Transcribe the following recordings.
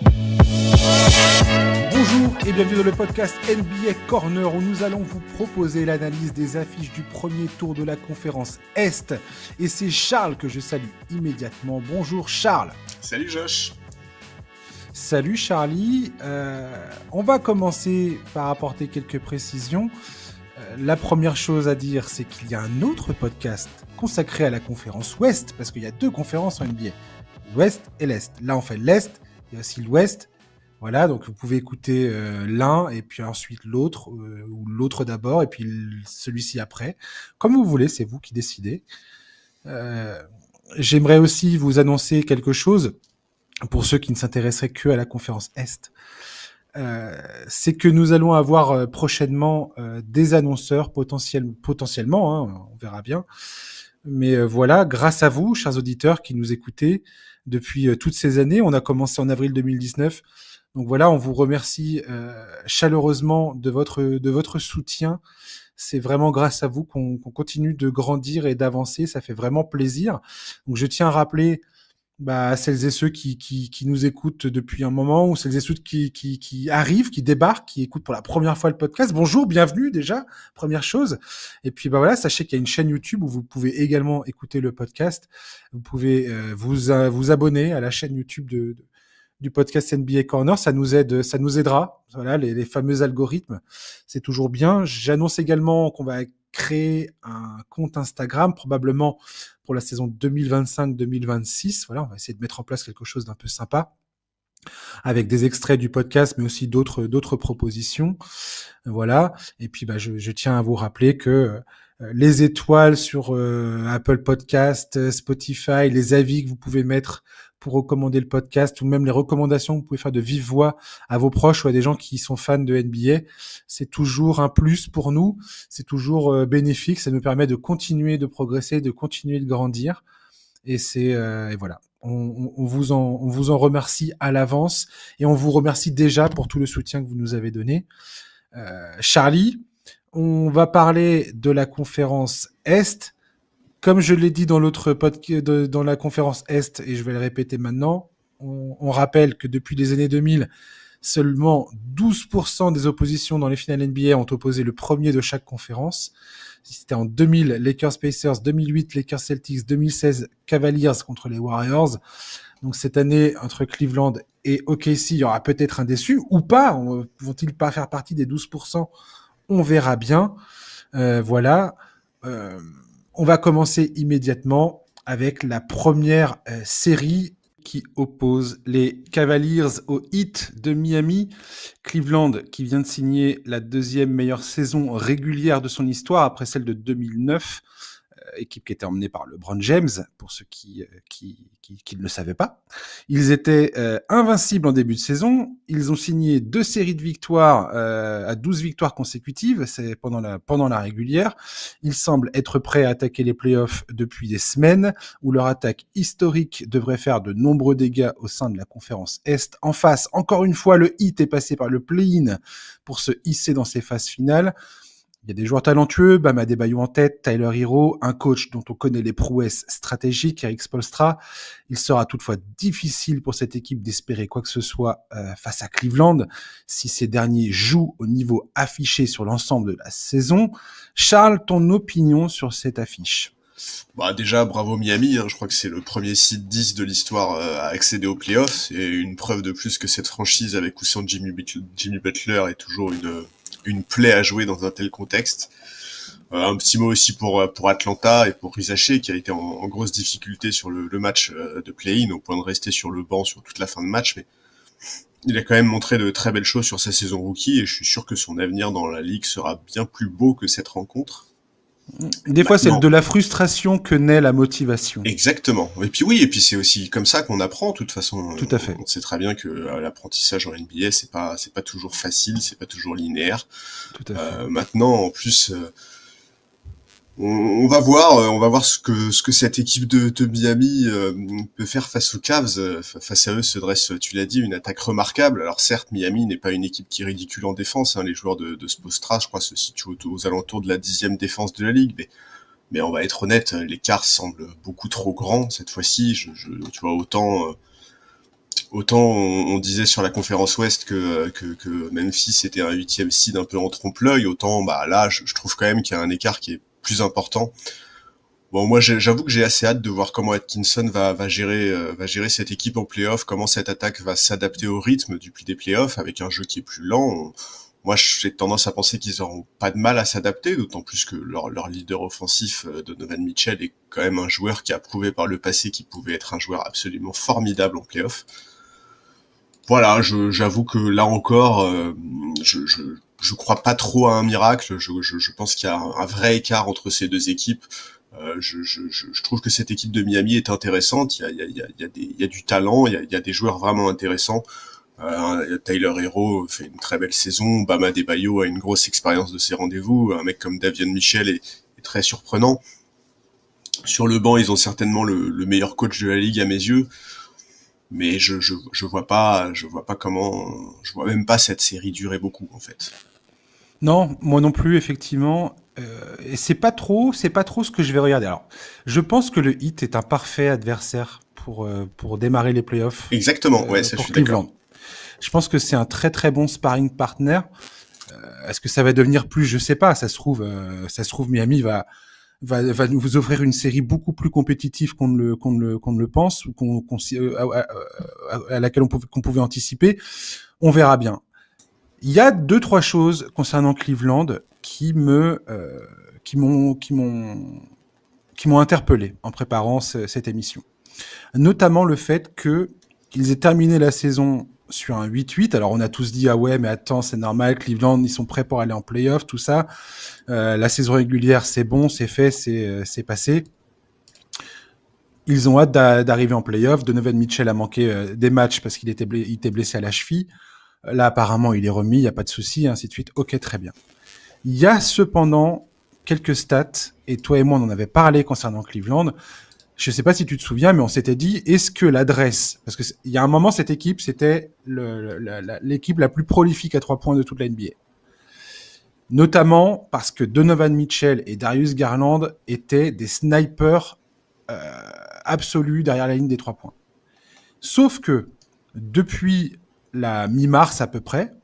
Bonjour et bienvenue dans le podcast NBA Corner où nous allons vous proposer l'analyse des affiches du premier tour de la conférence Est. Et c'est Charles que je salue immédiatement. Bonjour Charles. Salut Josh. Salut Charlie. On va commencer par apporter quelques précisions. La première chose à dire, c'est qu'il y a un autre podcast consacré à la conférence Ouest, parce qu'il y a deux conférences en NBA, l'Ouest et l'Est. Là, on fait l'Est, il y a aussi l'Ouest. Voilà, donc vous pouvez écouter l'un et puis ensuite l'autre, ou l'autre d'abord et puis celui-ci après. Comme vous voulez, c'est vous qui décidez. J'aimerais aussi vous annoncer quelque chose pour ceux qui ne s'intéresseraient que à la conférence Est. C'est que nous allons avoir prochainement des annonceurs potentiellement, hein, on verra bien. Mais voilà, grâce à vous, chers auditeurs qui nous écoutez depuis toutes ces années, on a commencé en avril 2019. Donc voilà, on vous remercie chaleureusement de votre soutien. C'est vraiment grâce à vous qu'on continue de grandir et d'avancer. Ça fait vraiment plaisir. Donc je tiens à rappeler à celles et ceux qui nous écoutent depuis un moment, ou celles et ceux qui arrivent, qui débarquent, qui écoutent pour la première fois le podcast. Bonjour, bienvenue déjà, première chose. Et puis voilà, sachez qu'il y a une chaîne YouTube où vous pouvez également écouter le podcast. Vous pouvez vous abonner à la chaîne YouTube du podcast NBA Corner, ça nous aidera. Voilà, les fameux algorithmes, c'est toujours bien. J'annonce également qu'on va créer un compte Instagram, probablement pour la saison 2025-2026. Voilà, on va essayer de mettre en place quelque chose d'un peu sympa, avec des extraits du podcast, mais aussi d'autres propositions. Voilà. Et puis, je tiens à vous rappeler que les étoiles sur Apple Podcast, Spotify, les avis que vous pouvez mettre pour recommander le podcast, ou même les recommandations que vous pouvez faire de vive voix à vos proches ou à des gens qui sont fans de NBA, c'est toujours un plus pour nous, c'est toujours bénéfique, ça nous permet de continuer de progresser, de continuer de grandir, et et voilà. On vous en remercie à l'avance, et on vous remercie déjà pour tout le soutien que vous nous avez donné. Charlie, on va parler de la conférence Est. Comme je l'ai dit dans l'autre podcast, dans la conférence Est, et je vais le répéter maintenant, on rappelle que depuis les années 2000, seulement 12% des oppositions dans les finales NBA ont opposé le premier de chaque conférence. C'était en 2000, Lakers Pacers, 2008, Lakers Celtics, 2016, Cavaliers contre les Warriors. Donc cette année, entre Cleveland et OKC, il y aura peut-être un déçu, ou pas. Vont-ils pas faire partie des 12%? On verra bien. Voilà. On va commencer immédiatement avec la première série qui oppose les Cavaliers au Heat de Miami. Cleveland qui vient de signer la deuxième meilleure saison régulière de son histoire après celle de 2009. Équipe qui était emmenée par LeBron James, pour ceux qui ne le savaient pas. Ils étaient invincibles en début de saison. Ils ont signé 2 séries de victoires à 12 victoires consécutives, c'est pendant la régulière. Ils semblent être prêts à attaquer les playoffs depuis des semaines, où leur attaque historique devrait faire de nombreux dégâts au sein de la conférence Est. En face, encore une fois, le Heat est passé par le play-in pour se hisser dans ses phases finales. Il y a des joueurs talentueux, Bam Adebayo en tête, Tyler Herro, un coach dont on connaît les prouesses stratégiques, Erik Spoelstra. Il sera toutefois difficile pour cette équipe d'espérer quoi que ce soit face à Cleveland, si ces derniers jouent au niveau affiché sur l'ensemble de la saison. Charles, ton opinion sur cette affiche? Déjà, bravo Miami, je crois que c'est le premier seed 10 de l'histoire à accéder aux playoffs, et une preuve de plus que cette franchise avec ou sans Jimmy Butler est toujours une plaie à jouer dans un tel contexte. Un petit mot aussi pour Atlanta et pour Risa Shea, qui a été en grosse difficulté sur le match de play-in, au point de rester sur le banc sur toute la fin de match, mais il a quand même montré de très belles choses sur sa saison rookie, et je suis sûr que son avenir dans la ligue sera bien plus beau que cette rencontre. Des fois, c'est de la frustration que naît la motivation. Exactement. Et puis c'est aussi comme ça qu'on apprend, de toute façon. Tout à fait. On sait très bien que l'apprentissage en NBA, c'est pas toujours facile, c'est pas toujours linéaire. Tout à fait. Maintenant, en plus, on va voir ce que cette équipe de Miami peut faire face aux Cavs. Face à eux se dresse, tu l'as dit, une attaque remarquable. Alors certes, Miami n'est pas une équipe qui ridicule en défense, les joueurs de Spoelstra, je crois, se situent aux alentours de la 10e défense de la ligue, mais on va être honnête, l'écart semble beaucoup trop grand cette fois-ci. Tu vois, autant on disait sur la conférence Ouest que Memphis était un 8e seed un peu en trompe-l'œil, autant là je trouve quand même qu'il y a un écart qui est plus important. Bon, moi j'avoue que j'ai assez hâte de voir comment Atkinson va gérer cette équipe en playoff, comment cette attaque va s'adapter au rythme des playoffs avec un jeu qui est plus lent. Moi, j'ai tendance à penser qu'ils auront pas de mal à s'adapter, d'autant plus que leur leader offensif, Donovan Mitchell, est quand même un joueur qui a prouvé par le passé qu'il pouvait être un joueur absolument formidable en playoff. Voilà, j'avoue que là encore, je crois pas trop à un miracle. Je pense qu'il y a un vrai écart entre ces deux équipes. Je trouve que cette équipe de Miami est intéressante. Il y a du talent, il y a des joueurs vraiment intéressants. Tyler Hero fait une très belle saison. Bam Adebayo a une grosse expérience de ses rendez-vous. Un mec comme Davion Mitchell est très surprenant. Sur le banc, ils ont certainement le meilleur coach de la ligue à mes yeux. Mais je vois même pas cette série durer beaucoup, en fait. Non, moi non plus, effectivement. Et c'est pas trop ce que je vais regarder. Alors, je pense que le Heat est un parfait adversaire pour démarrer les playoffs. Exactement, ouais, ça je pour suis Cleveland. d'accord. Je pense que c'est un très très bon sparring partner. Est-ce que ça va devenir plus? Je sais pas. Ça se trouve Miami va nous offrir une série beaucoup plus compétitive qu'on ne le pense ou à laquelle qu'on pouvait anticiper. On verra bien. Il y a 2-3 choses concernant Cleveland qui m'ont interpellé en préparant cette émission. Notamment le fait qu'ils aient terminé la saison sur un 8-8. Alors on a tous dit ah ouais mais attends c'est normal, Cleveland ils sont prêts pour aller en playoff, tout ça. La saison régulière c'est bon, c'est fait, c'est passé. Ils ont hâte d'arriver en playoff. Donovan Mitchell a manqué des matchs parce qu'il était blessé à la cheville. Là apparemment il est remis, il y a pas de souci, et ainsi de suite. Ok, très bien. Il y a cependant quelques stats et toi et moi on en avait parlé concernant Cleveland. Je sais pas si tu te souviens, mais on s'était dit, est-ce que l'adresse, parce que il y a un moment, cette équipe, c'était l'équipe la plus prolifique à 3 points de toute la NBA. Notamment parce que Donovan Mitchell et Darius Garland étaient des snipers absolus derrière la ligne des 3 points. Sauf que, depuis la mi-mars à peu près,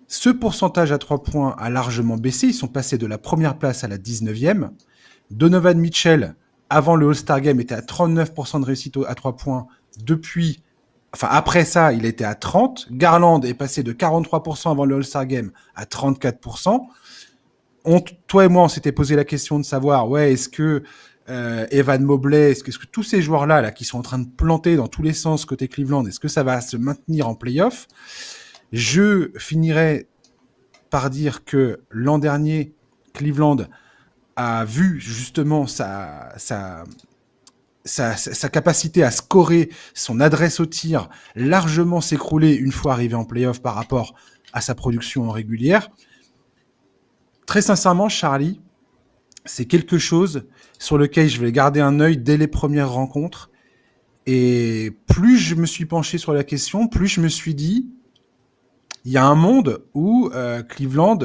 ce pourcentage à 3 points a largement baissé. Ils sont passés de la première place à la 19e. Donovan Mitchell, avant le All-Star Game, était à 39% de réussite à 3 points. Après ça, il était à 30. Garland est passé de 43% avant le All-Star Game à 34%. Toi et moi, on s'était posé la question de savoir, est-ce que Evan Mobley, est-ce que tous ces joueurs-là, qui sont en train de planter dans tous les sens côté Cleveland, est-ce que ça va se maintenir en play-off? Je finirai par dire que l'an dernier, Cleveland a vu justement sa capacité à scorer, son adresse au tir largement s'écrouler une fois arrivé en play-off par rapport à sa production régulière. Très sincèrement, Charlie, c'est quelque chose sur lequel je vais garder un œil dès les premières rencontres. Et plus je me suis penché sur la question, plus je me suis dit, il y a un monde où Cleveland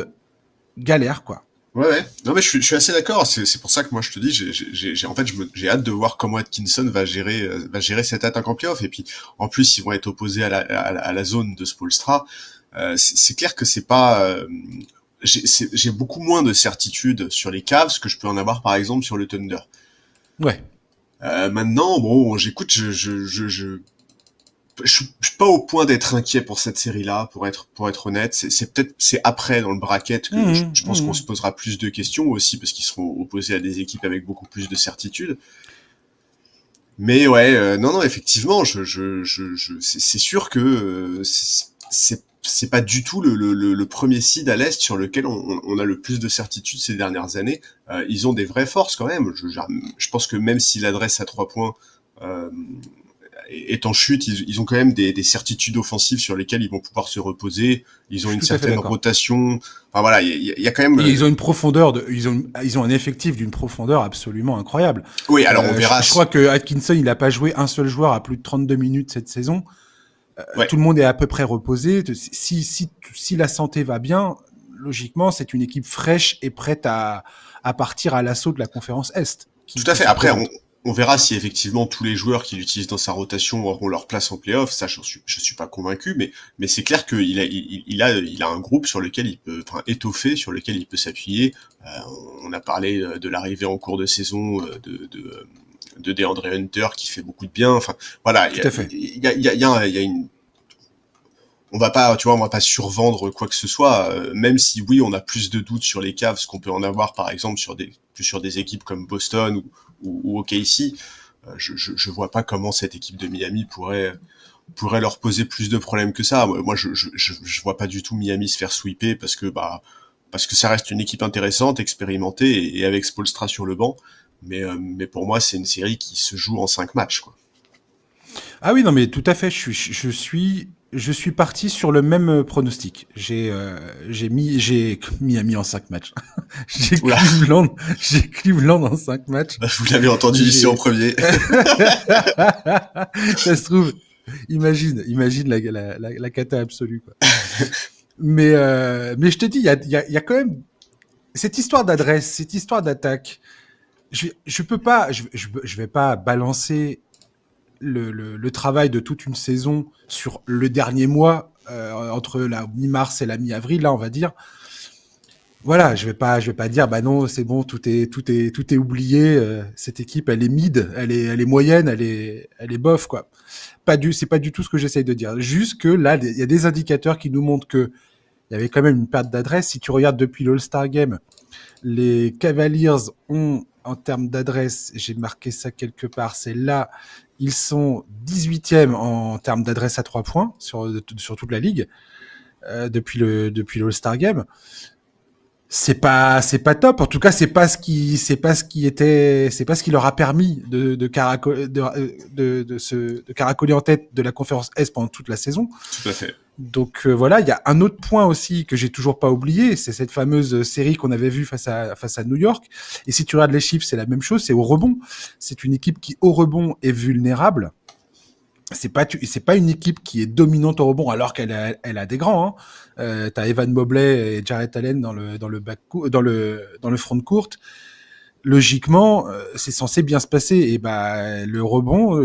galère, quoi. Ouais. Non mais je suis assez d'accord. C'est pour ça que moi je te dis, j'ai hâte de voir comment Atkinson va gérer cette attaque en playoff. Et puis en plus ils vont être opposés à la zone de Spoelstra. C'est clair que c'est pas. J'ai beaucoup moins de certitude sur les Cavs que je peux en avoir par exemple sur le Thunder. Ouais. Maintenant, bon, j'écoute, je suis pas au point d'être inquiet pour cette série-là, pour être honnête. C'est après dans le bracket que je pense qu'on se posera plus de questions aussi parce qu'ils seront opposés à des équipes avec beaucoup plus de certitude. Mais ouais, non, effectivement, c'est sûr que c'est pas du tout le premier seed à l'Est sur lequel on a le plus de certitude ces dernières années. Ils ont des vraies forces quand même. Je pense que même si l'adresse à 3 points est en chute, ils ont quand même des certitudes offensives sur lesquelles ils vont pouvoir se reposer. Ils ont une certaine rotation. Enfin voilà, il y a quand même. Et ils ont une profondeur ils ont un effectif d'une profondeur absolument incroyable. Oui, alors on verra. Je crois que Atkinson, il a pas joué un seul joueur à plus de 32 minutes cette saison. Ouais. Tout le monde est à peu près reposé. Si la santé va bien, logiquement, c'est une équipe fraîche et prête à partir à l'assaut de la conférence Est. Tout à fait. Après, On verra si effectivement tous les joueurs qu'il utilise dans sa rotation auront leur place en playoff. Ça, je suis pas convaincu, mais c'est clair qu'il a un groupe sur lequel il peut, enfin, étoffé, sur lequel il peut s'appuyer. On a parlé de l'arrivée en cours de saison de DeAndre Hunter qui fait beaucoup de bien. Enfin, voilà. Il y a une, on va pas survendre quoi que ce soit, même si oui, on a plus de doutes sur les Cavs qu'on peut en avoir, par exemple, sur des équipes comme Boston ou OKC. Je vois pas comment cette équipe de Miami pourrait leur poser plus de problèmes que ça. Moi, je vois pas du tout Miami se faire sweeper parce que ça reste une équipe intéressante, expérimentée et avec Spoelstra sur le banc. Mais pour moi, c'est une série qui se joue en 5 matchs, quoi. Ah oui, non, mais tout à fait. Je suis parti sur le même pronostic. J'ai Miami en 5 matchs. j'ai Cleveland en 5 matchs. Vous l'avez entendu ici en premier. Ça se trouve, imagine la cata absolue, quoi. mais je te dis, il y a quand même cette histoire d'adresse, cette histoire d'attaque. Je vais pas balancer le travail de toute une saison sur le dernier mois, entre la mi-mars et la mi-avril, là, on va dire. Voilà, je vais pas dire, bah non, c'est bon, tout est oublié, cette équipe, elle est mid, elle est moyenne, elle est bof, quoi. C'est pas du tout ce que j'essaye de dire. Juste que là, il y a des indicateurs qui nous montrent que il y avait quand même une perte d'adresse. Si tu regardes depuis l'All-Star Game, les Cavaliers ont, en termes d'adresse, j'ai marqué ça quelque part, c'est là, ils sont 18e en termes d'adresse à 3 points sur toute la ligue, depuis l'All-Star Game. C'est pas top. En tout cas, c'est pas ce qui leur a permis de caracoler en tête de la conférence Est pendant toute la saison. Tout à fait. Donc voilà, il y a un autre point aussi que j'ai toujours pas oublié, c'est cette fameuse série qu'on avait vue face à New York. Et si tu regardes les chiffres, c'est la même chose, c'est au rebond. C'est une équipe qui au rebond est vulnérable. C'est pas une équipe qui est dominante au rebond alors qu'elle a des grands, hein. T'as Evan Mobley et Jarrett Allen dans le front de court. Logiquement, c'est censé bien se passer. Et bah, le rebond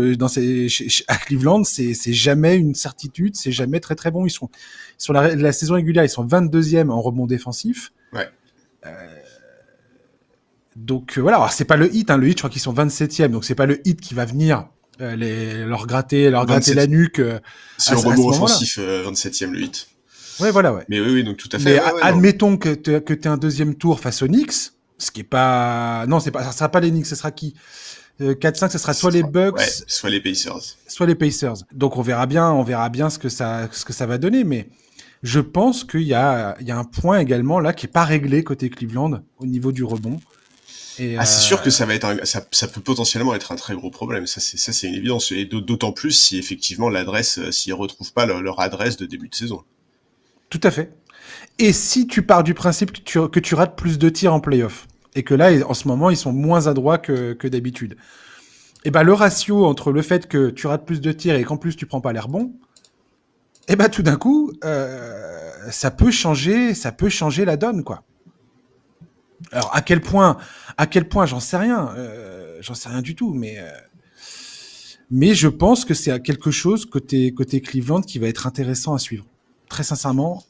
à Cleveland, c'est jamais une certitude, c'est jamais très très bon. Ils sont sur la saison régulière, ils sont 22e en rebond défensif. Ouais. Donc voilà, alors c'est pas le Heat, hein. Le Heat, je crois qu'ils sont 27e, donc c'est pas le Heat qui va venir leur gratter la nuque. C'est le rebond offensif, 27e le Heat. Ouais, voilà, ouais. Mais oui, donc tout à fait. Mais admettons que t'aies un deuxième tour face aux Knicks, ce qui est pas, non, ça sera pas les Knicks, ce sera qui? 4-5, ce sera soit les Bucks, ouais, soit les Pacers. Soit les Pacers. Donc on verra bien ce que ça va donner, mais je pense qu'il y a un point également là qui est pas réglé côté Cleveland au niveau du rebond. Et c'est sûr que ça peut potentiellement être un très gros problème. Ça c'est une évidence. Et d'autant plus si effectivement s'ils retrouvent pas leur adresse de début de saison. Tout à fait. Et si tu pars du principe que tu rates plus de tirs en play-off, et que là, en ce moment, ils sont moins adroits que d'habitude, et ben le ratio entre le fait que tu rates plus de tirs et qu'en plus tu prends pas les rebonds, et ben tout d'un coup, ça peut changer la donne, quoi. Alors à quel point, j'en sais rien du tout, mais je pense que c'est quelque chose côté Cleveland qui va être intéressant à suivre. Très sincèrement,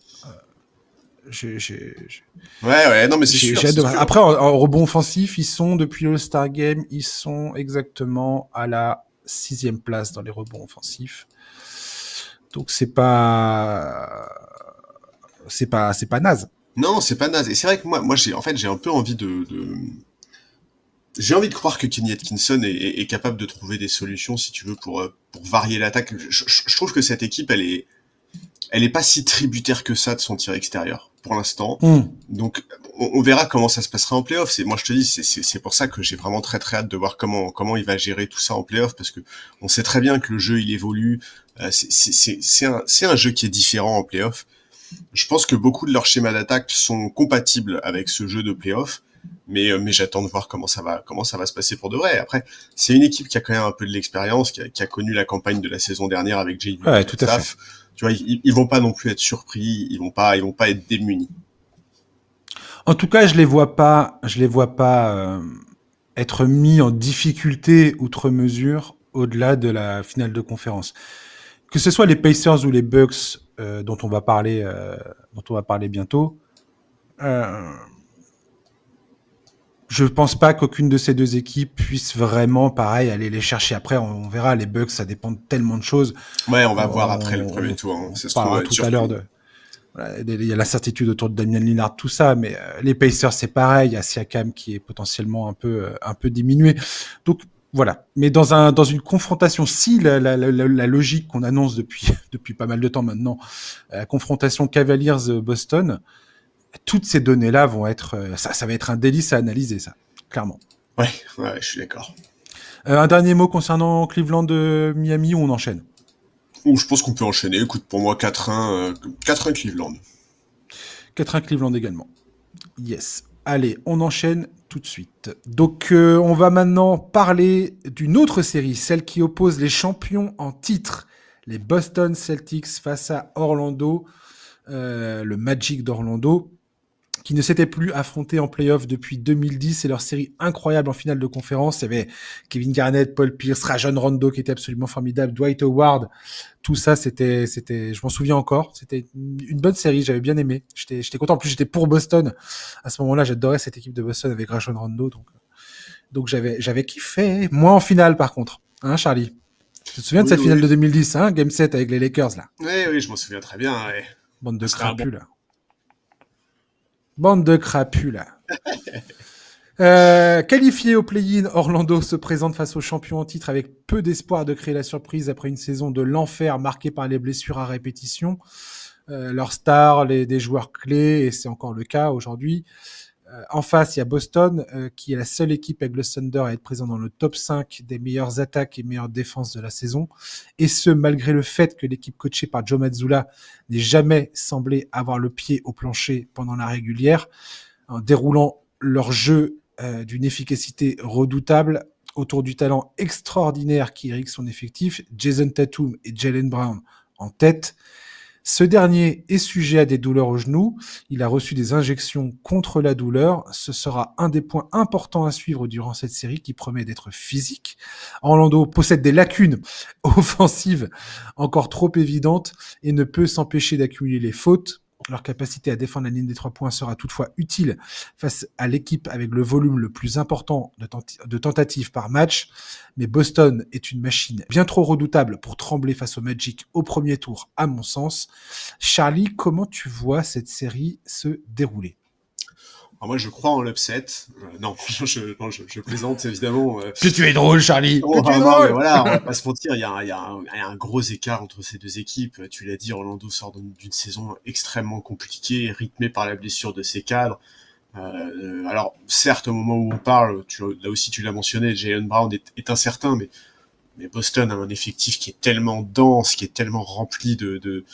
Ouais, non mais c'est sûr. Après en rebond offensif, ils sont depuis l'All-Star Game, ils sont exactement à la 6e place dans les rebonds offensifs. Donc c'est pas naze. Non, c'est pas naze. Et c'est vrai que moi j'ai un peu envie j'ai envie de croire que Kenny Atkinson est capable de trouver des solutions, si tu veux, pour varier l'attaque. Je trouve que cette équipe, elle est pas si tributaire que ça de son tir extérieur pour l'instant. Donc on verra comment ça se passera en play-off. Moi je te dis, c'est pour ça que j'ai vraiment très très hâte de voir comment il va gérer tout ça en play-off, parce que on sait très bien que le jeu il évolue. C'est un jeu qui est différent en play-off. Je pense que beaucoup de leurs schémas d'attaque sont compatibles avec ce jeu de play-off, mais j'attends de voir comment ça va se passer pour de vrai. Après, c'est une équipe qui a quand même un peu de l'expérience, qui a connu la campagne de la saison dernière avec Jay. Ouais, tout à fait. Tu vois, ils vont pas non plus être surpris, ils vont pas être démunis. En tout cas, je les vois pas être mis en difficulté outre mesure au-delà de la finale de conférence. Que ce soit les Pacers ou les Bucks dont on va parler bientôt, euh, je pense pas qu'aucune de ces deux équipes puisse vraiment, pareil, aller les chercher. Après, on verra. Les Bucks, ça dépend de tellement de choses. Ouais, on va voir après le premier tour. Hein. On Ça se trouve, on va parlera être tout à l'heure surpris. de. Voilà, il y a l'incertitude autour de Damian Lillard, tout ça, mais les Pacers, c'est pareil. Il y a Siakam qui est potentiellement un peu diminué. Donc voilà. Mais dans une confrontation, si la logique qu'on annonce depuis depuis pas mal de temps maintenant, la confrontation Cavaliers-Boston, toutes ces données-là vont être, ça va être un délice à analyser, ça, clairement. Ouais, ouais, je suis d'accord. Un dernier mot concernant Cleveland-Miami où on enchaîne. Ou je pense qu'on peut enchaîner. Écoute, pour moi, 4-1, 4-1 Cleveland. 4-1 Cleveland également. Yes. Allez, on enchaîne tout de suite. Donc, on va maintenant parler d'une autre série, celle qui oppose les champions en titre, les Boston Celtics face à Orlando, le Magic d'Orlando, qui ne s'étaient plus affrontés en playoff depuis 2010 et leur série incroyable en finale de conférence. Il y avait Kevin Garnett, Paul Pierce, Rajon Rondo qui était absolument formidable, Dwight Howard. Tout ça, je m'en souviens encore. C'était une bonne série, j'avais bien aimé. J'étais content. En plus, j'étais pour Boston. À ce moment-là, j'adorais cette équipe de Boston avec Rajon Rondo. Donc j'avais kiffé. Moins en finale, par contre. Hein, Charlie? Tu te souviens de Oui, cette finale oui. de 2010, hein? Game 7 avec les Lakers, là. Oui, oui, je m'en souviens très bien. Ouais. Bande de C'était un bon. crapus, là. Bande de crapus, là. Qualifié au play-in, Orlando se présente face aux champions en titre avec peu d'espoir de créer la surprise après une saison de l'enfer marquée par les blessures à répétition. Leurs stars, des joueurs clés, et c'est encore le cas aujourd'hui. En face, il y a Boston, qui est la seule équipe avec le Thunder à être présent dans le top 5 des meilleures attaques et meilleures défenses de la saison. Et ce, malgré le fait que l'équipe coachée par Joe Mazzulla n'ait jamais semblé avoir le pied au plancher pendant la régulière, en déroulant leur jeu d'une efficacité redoutable autour du talent extraordinaire qui irrigue son effectif, Jason Tatum et Jaylen Brown en tête. Ce dernier est sujet à des douleurs au genou. Il a reçu des injections contre la douleur. Ce sera un des points importants à suivre durant cette série qui promet d'être physique. Orlando possède des lacunes offensives encore trop évidentes et ne peut s'empêcher d'accumuler les fautes. Leur capacité à défendre la ligne des 3 points sera toutefois utile face à l'équipe avec le volume le plus important de tentatives par match. Mais Boston est une machine bien trop redoutable pour trembler face au Magic au premier tour, à mon sens. Charlie, comment tu vois cette série se dérouler? Alors moi, je crois en l'upset. Non, je plaisante évidemment. Que tu es drôle, Charlie. Oh, Que tu es non, mais drôle. voilà, on va pas se mentir, il y a un gros écart entre ces deux équipes. Tu l'as dit, Orlando sort d'une saison extrêmement compliquée, rythmée par la blessure de ses cadres. Alors, certes, au moment où on parle, là aussi tu l'as mentionné, Jaylen Brown est incertain, mais Boston a un effectif qui est tellement dense, qui est tellement rempli de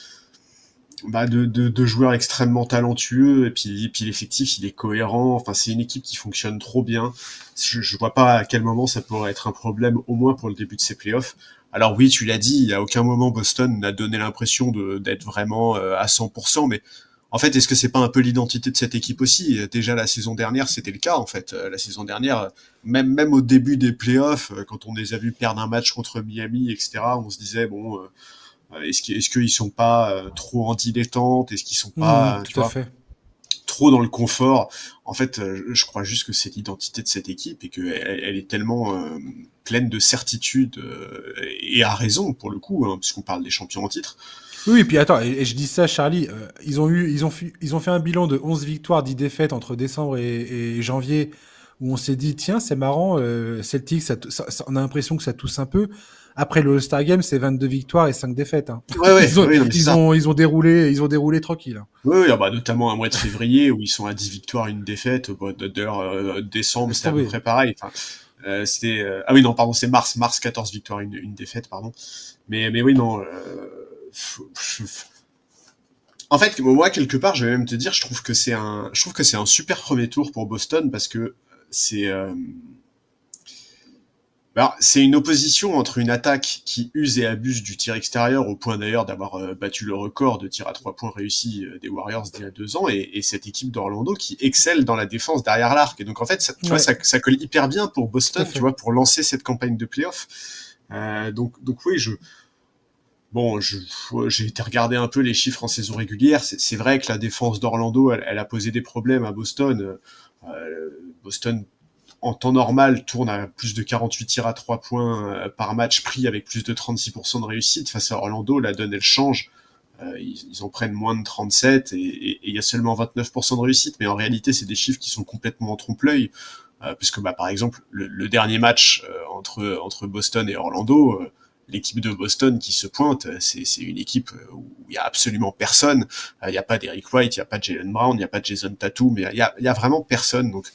joueurs extrêmement talentueux, et puis l'effectif il est cohérent. Enfin, c'est une équipe qui fonctionne trop bien. Je vois pas à quel moment ça pourrait être un problème, au moins pour le début de ces playoffs. Alors oui, tu l'as dit, à aucun moment Boston n'a donné l'impression d'être vraiment à 100%, mais en fait, est-ce que c'est pas un peu l'identité de cette équipe aussi? Déjà la saison dernière, c'était le cas en fait. La saison dernière, même au début des playoffs, quand on les a vus perdre un match contre Miami, etc., on se disait bon, est-ce qu'ils sont pas trop en dilettante? Est-ce qu'ils sont pas, tu Tout à vois, fait. trop dans le confort? En fait, je crois juste que c'est l'identité de cette équipe et qu'elle elle est tellement pleine de certitude et à raison pour le coup, hein, puisqu'on parle des champions en titre. Oui, et puis attends, et je dis ça, Charlie, ils ont fait un bilan de 11 victoires, 10 défaites entre décembre et janvier, où on s'est dit, tiens, c'est marrant, Celtics, on a l'impression que ça tousse un peu. Après le All-Star Game, c'est 22 victoires et 5 défaites. Hein. Ouais, ouais, oui, non, mais c'est ça. Ils ont déroulé tranquille. Hein. Oui, oui, ah bah, notamment un mois de février où ils sont à 10 victoires, une défaite. Bah, d'ailleurs, décembre, Laisse c'était à peu tomber. près pareil. Enfin, ah oui, non, pardon, c'est mars 14 victoires, une défaite, pardon. Mais oui, non. En fait, moi, quelque part, je vais même te dire, je trouve que c'est un super premier tour pour Boston parce que c'est, Alors, c'est une opposition entre une attaque qui use et abuse du tir extérieur, au point d'ailleurs d'avoir battu le record de tir à 3 points réussi des Warriors d'il y a 2 ans, et cette équipe d'Orlando qui excelle dans la défense derrière l'arc. Et donc en fait, tu vois, ça colle hyper bien pour Boston, tu vois, pour lancer cette campagne de playoff. Donc oui, j'ai été regarder un peu les chiffres en saison régulière. C'est vrai que la défense d'Orlando, elle a posé des problèmes à Boston. Boston en temps normal, tourne à plus de 48 tirs à 3 points par match pris avec plus de 36% de réussite. Face à Orlando, la donne, elle change. Ils en prennent moins de 37 et il y a seulement 29% de réussite. Mais en réalité, c'est des chiffres qui sont complètement en trompe-l'œil. Puisque, par exemple, le dernier match entre Boston et Orlando, l'équipe de Boston qui se pointe, c'est une équipe où il y a absolument personne. Il n'y a pas d'Eric White, il n'y a pas de Jaylen Brown, il n'y a pas de Jason Tatum, mais il y a vraiment personne. Donc,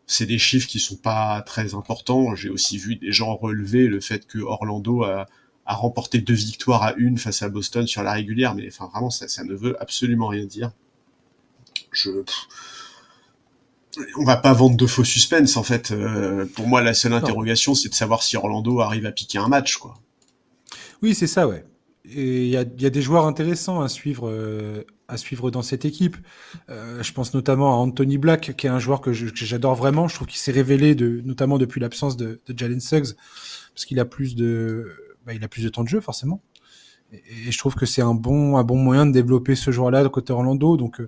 c'est des chiffres qui sont pas très importants. J'ai aussi vu des gens relever le fait que Orlando a remporté 2 victoires à 1 face à Boston sur la régulière, mais enfin vraiment ça ne veut absolument rien dire. On va pas vendre de faux suspense en fait. Pour moi, la seule interrogation, c'est de savoir si Orlando arrive à piquer un match, quoi. Oui, c'est ça, ouais. Et il y a des joueurs intéressants à suivre dans cette équipe. Je pense notamment à Anthony Black, qui est un joueur que j'adore vraiment. Je trouve qu'il s'est révélé, notamment depuis l'absence de Jalen Suggs, parce qu'il a il a plus de temps de jeu forcément. Et je trouve que c'est un bon moyen de développer ce joueur-là de côté Orlando. Donc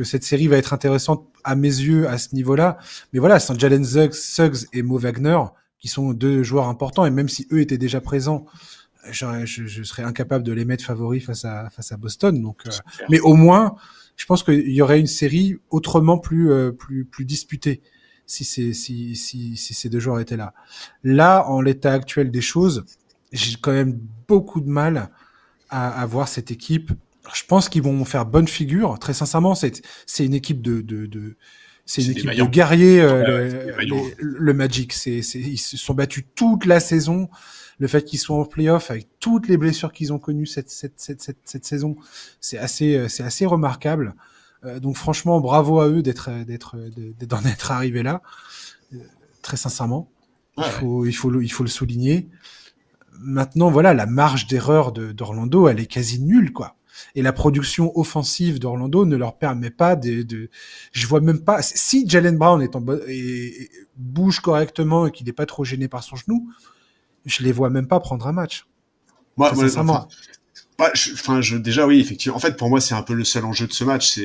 cette série va être intéressante à mes yeux à ce niveau-là. Mais voilà, sans Jalen Suggs et Mo Wagner, qui sont 2 joueurs importants, et même si eux étaient déjà présents, je serais incapable de les mettre favoris face à Boston. Donc, mais au moins, je pense qu'il y aurait une série autrement plus disputée si ces 2 joueurs étaient là. Là, en l'état actuel des choses, j'ai quand même beaucoup de mal à voir cette équipe. Je pense qu'ils vont faire bonne figure. Très sincèrement, c'est une équipe c'est une équipe de guerriers, le Magic. Ils se sont battus toute la saison. Le fait qu'ils soient en playoff avec toutes les blessures qu'ils ont connues cette saison, c'est assez remarquable. Donc franchement, bravo à eux d'en être arrivés là. Très sincèrement, il faut le souligner. Maintenant, voilà, la marge d'erreur d'Orlando, elle est quasi nulle, quoi. Et la production offensive d'Orlando ne leur permet pas je vois même pas, si Jaylen Brown bouge correctement et qu'il n'est pas trop gêné par son genou, je les vois même pas prendre un match. Moi, sincèrement. Déjà, oui, effectivement. En fait, pour moi, c'est un peu le seul enjeu de ce match.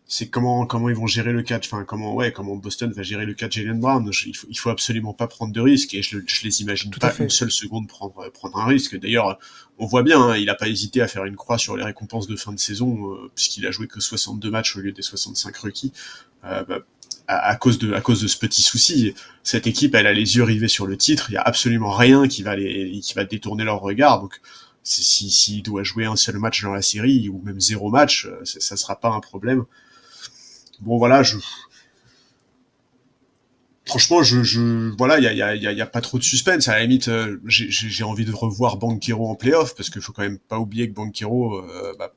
C'est comment ils vont gérer le catch. Enfin, comment Boston va gérer le catch Jaylen Brown. Il faut absolument pas prendre de risques et je les imagine pas une seule seconde prendre un risque. D'ailleurs, on voit bien, hein, il a pas hésité à faire une croix sur les récompenses de fin de saison, puisqu'il a joué que 62 matchs au lieu des 65 requis. À cause de ce petit souci, cette équipe, elle a les yeux rivés sur le titre. Il y a absolument rien qui va détourner leur regard. Donc, s'il doit jouer un seul match dans la série ou même 0 match, ça sera pas un problème. Bon, voilà, franchement, voilà, il y a pas trop de suspense. À la limite, j'ai envie de revoir Banchero en playoff parce qu'il faut quand même pas oublier que Banchero,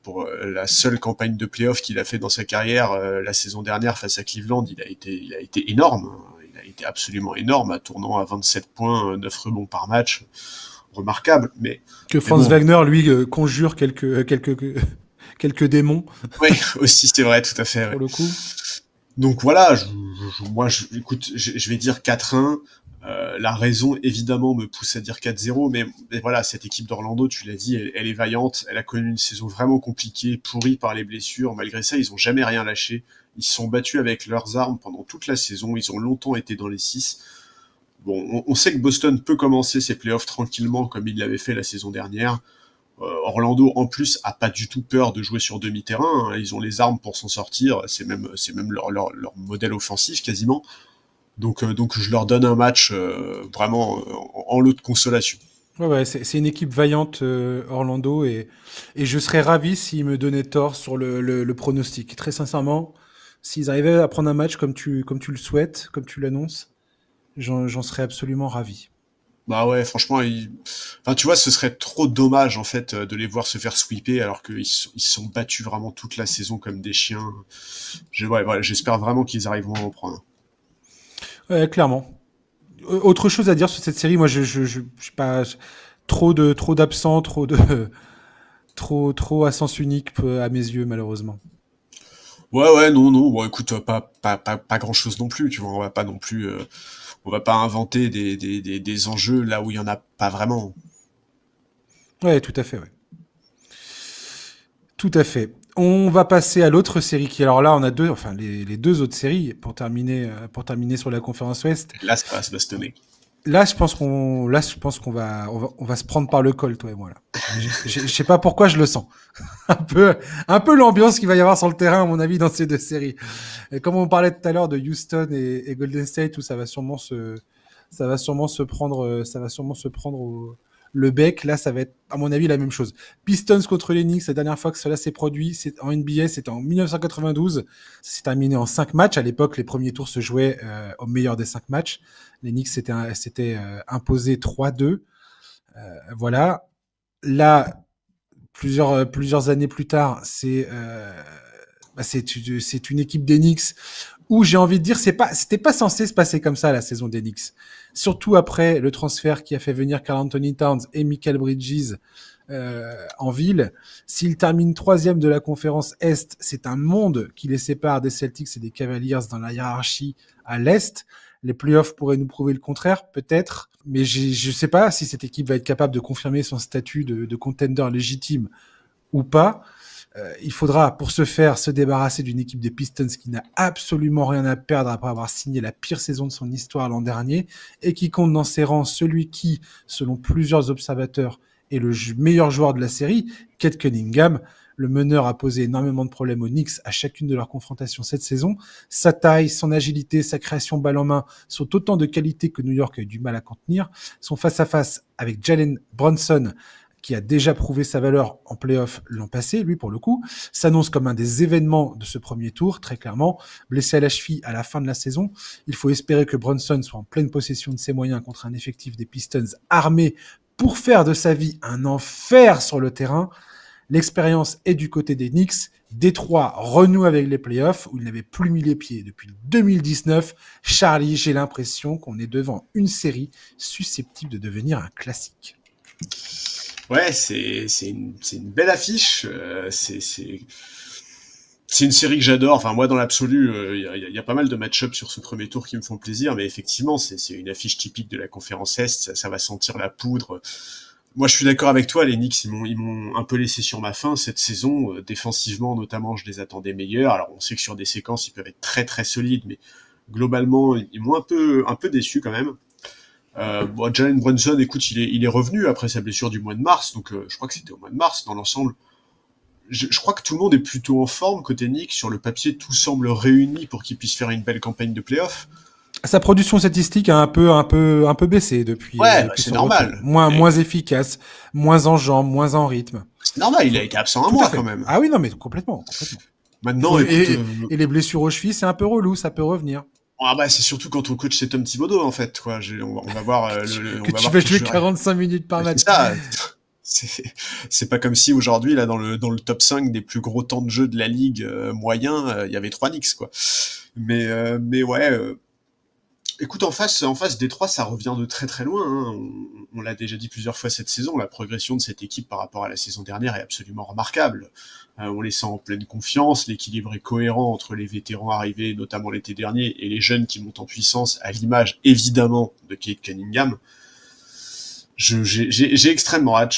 pour la seule campagne de playoff qu'il a fait dans sa carrière la saison dernière face à Cleveland, il a été énorme. Il a été absolument énorme, à tournant à 27 points, 9 rebonds par match. Remarquable, mais que Franz Wagner lui conjure quelques démons. Oui, aussi c'est vrai, tout à fait. Pour le coup. Donc voilà, écoute, je vais dire 4-1. La raison évidemment me pousse à dire 4-0, mais voilà, cette équipe d'Orlando, tu l'as dit, elle est vaillante. Elle a connu une saison vraiment compliquée, pourrie par les blessures. Malgré ça, ils ont jamais rien lâché. Ils se sont battus avec leurs armes pendant toute la saison. Ils ont longtemps été dans les 6. Bon, on sait que Boston peut commencer ses playoffs tranquillement comme il l'avait fait la saison dernière. Orlando, en plus, a pas du tout peur de jouer sur demi-terrain. Hein. Ils ont les armes pour s'en sortir. C'est même leur modèle offensif quasiment. Donc je leur donne un match vraiment en lot de consolation. Ouais, c'est une équipe vaillante, Orlando, et je serais ravi s'ils me donnaient tort sur le pronostic. Très sincèrement, s'ils arrivaient à prendre un match comme tu le souhaites, comme tu l'annonces, j'en serais absolument ravi. Bah ouais, franchement, enfin, tu vois, ce serait trop dommage en fait de les voir se faire sweeper alors qu'ils se sont battus vraiment toute la saison comme des chiens. J'espère vraiment qu'ils arriveront à en prendre. Ouais, clairement. Autre chose à dire sur cette série, moi je sais pas, trop d'absents, trop à sens unique à mes yeux malheureusement. Ouais, non, non. Bon, écoute, pas grand chose non plus. Tu vois, on va pas non plus, on va pas inventer des enjeux là où il y en a pas vraiment. Ouais, tout à fait, ouais. Tout à fait. On va passer à l'autre série qui, alors là, on a deux, enfin les deux autres séries pour terminer sur la conférence Ouest. Là, ça va se bastonner. Là, je pense on va se prendre par le col, toi et moi là. Je sais pas pourquoi je le sens. Un peu l'ambiance qu'il va y avoir sur le terrain, à mon avis, dans ces deux séries. Et comme on parlait tout à l'heure de Houston et Golden State, où ça va sûrement se prendre le bec. Là, ça va être, à mon avis, la même chose. Pistons contre les Knicks, la dernière fois que cela s'est produit, c'est en NBA, c'était en 1992. Ça s'est terminé en 5 matchs. À l'époque, les premiers tours se jouaient au meilleur des 5 matchs. Les Knicks s'étaient imposés 3-2. Voilà. Là, plusieurs années plus tard, c'est une équipe des Knicks où j'ai envie de dire c'était pas censé se passer comme ça la saison des Knicks. Surtout après le transfert qui a fait venir Karl Anthony Towns et Michael Bridges en ville. S'ils terminent troisième de la conférence Est, c'est un monde qui les sépare des Celtics et des Cavaliers dans la hiérarchie à l'Est. Les playoffs pourraient nous prouver le contraire, peut-être, mais je sais pas si cette équipe va être capable de confirmer son statut de contender légitime ou pas. Il faudra, pour ce faire, se débarrasser d'une équipe des Pistons qui n'a absolument rien à perdre après avoir signé la pire saison de son histoire l'an dernier et qui compte dans ses rangs celui qui, selon plusieurs observateurs, est le meilleur joueur de la série, Cade Cunningham. Le meneur a posé énormément de problèmes aux Knicks à chacune de leurs confrontations cette saison. Sa taille, son agilité, sa création balle en main sont autant de qualités que New York a eu du mal à contenir. Son face-à-face avec Jalen Brunson, qui a déjà prouvé sa valeur en play-off l'an passé, lui pour le coup, s'annonce comme un des événements de ce premier tour, très clairement. Blessé à la cheville à la fin de la saison, il faut espérer que Brunson soit en pleine possession de ses moyens contre un effectif des Pistons armé pour faire de sa vie un enfer sur le terrain. L'expérience est du côté des Knicks. Détroit renoue avec les playoffs où il n'avait plus mis les pieds depuis 2019. Charlie, j'ai l'impression qu'on est devant une série susceptible de devenir un classique. Ouais, c'est une belle affiche. C'est une série que j'adore. Enfin, moi, dans l'absolu, y a pas mal de match-ups sur ce premier tour qui me font plaisir, mais effectivement, c'est une affiche typique de la conférence Est. Ça va sentir la poudre. Moi, je suis d'accord avec toi. Les Knicks, ils m'ont un peu laissé sur ma faim cette saison. Défensivement, notamment, je les attendais meilleurs. Alors, on sait que sur des séquences, ils peuvent être très très solides, mais globalement, ils m'ont un peu déçu quand même. Bon, Jalen Brunson, écoute, il est revenu après sa blessure du mois de mars, donc je crois que c'était au mois de mars dans l'ensemble. Je crois que tout le monde est plutôt en forme côté Knicks. Sur le papier, tout semble réuni pour qu'il puisse faire une belle campagne de playoff. Sa production statistique a un peu baissé Ouais, depuis c'est son retour. normal. Moins efficace, moins en jambes, moins en rythme. C'est normal, il a été absent un Tout à mois fait. quand même. Ah oui, non, mais complètement. Maintenant, écoute, Et les blessures aux chevilles, c'est un peu relou, ça peut revenir. ah bah c'est surtout quand ton coach c'est Tom Thibodeau en fait, quoi. On va voir Que tu vas jouer 45 minutes par match. C'est ça. C'est pas comme si aujourd'hui là dans le top 5 des plus gros temps de jeu de la ligue moyen, il y avait 3 Knicks quoi. Mais ouais. Écoute, en face Détroit, ça revient de très très loin. Hein. On l'a déjà dit plusieurs fois cette saison, la progression de cette équipe par rapport à la saison dernière est absolument remarquable. On les sent en pleine confiance, l'équilibre est cohérent entre les vétérans arrivés, notamment l'été dernier, et les jeunes qui montent en puissance, à l'image évidemment de Cade Cunningham. J'ai extrêmement hâte.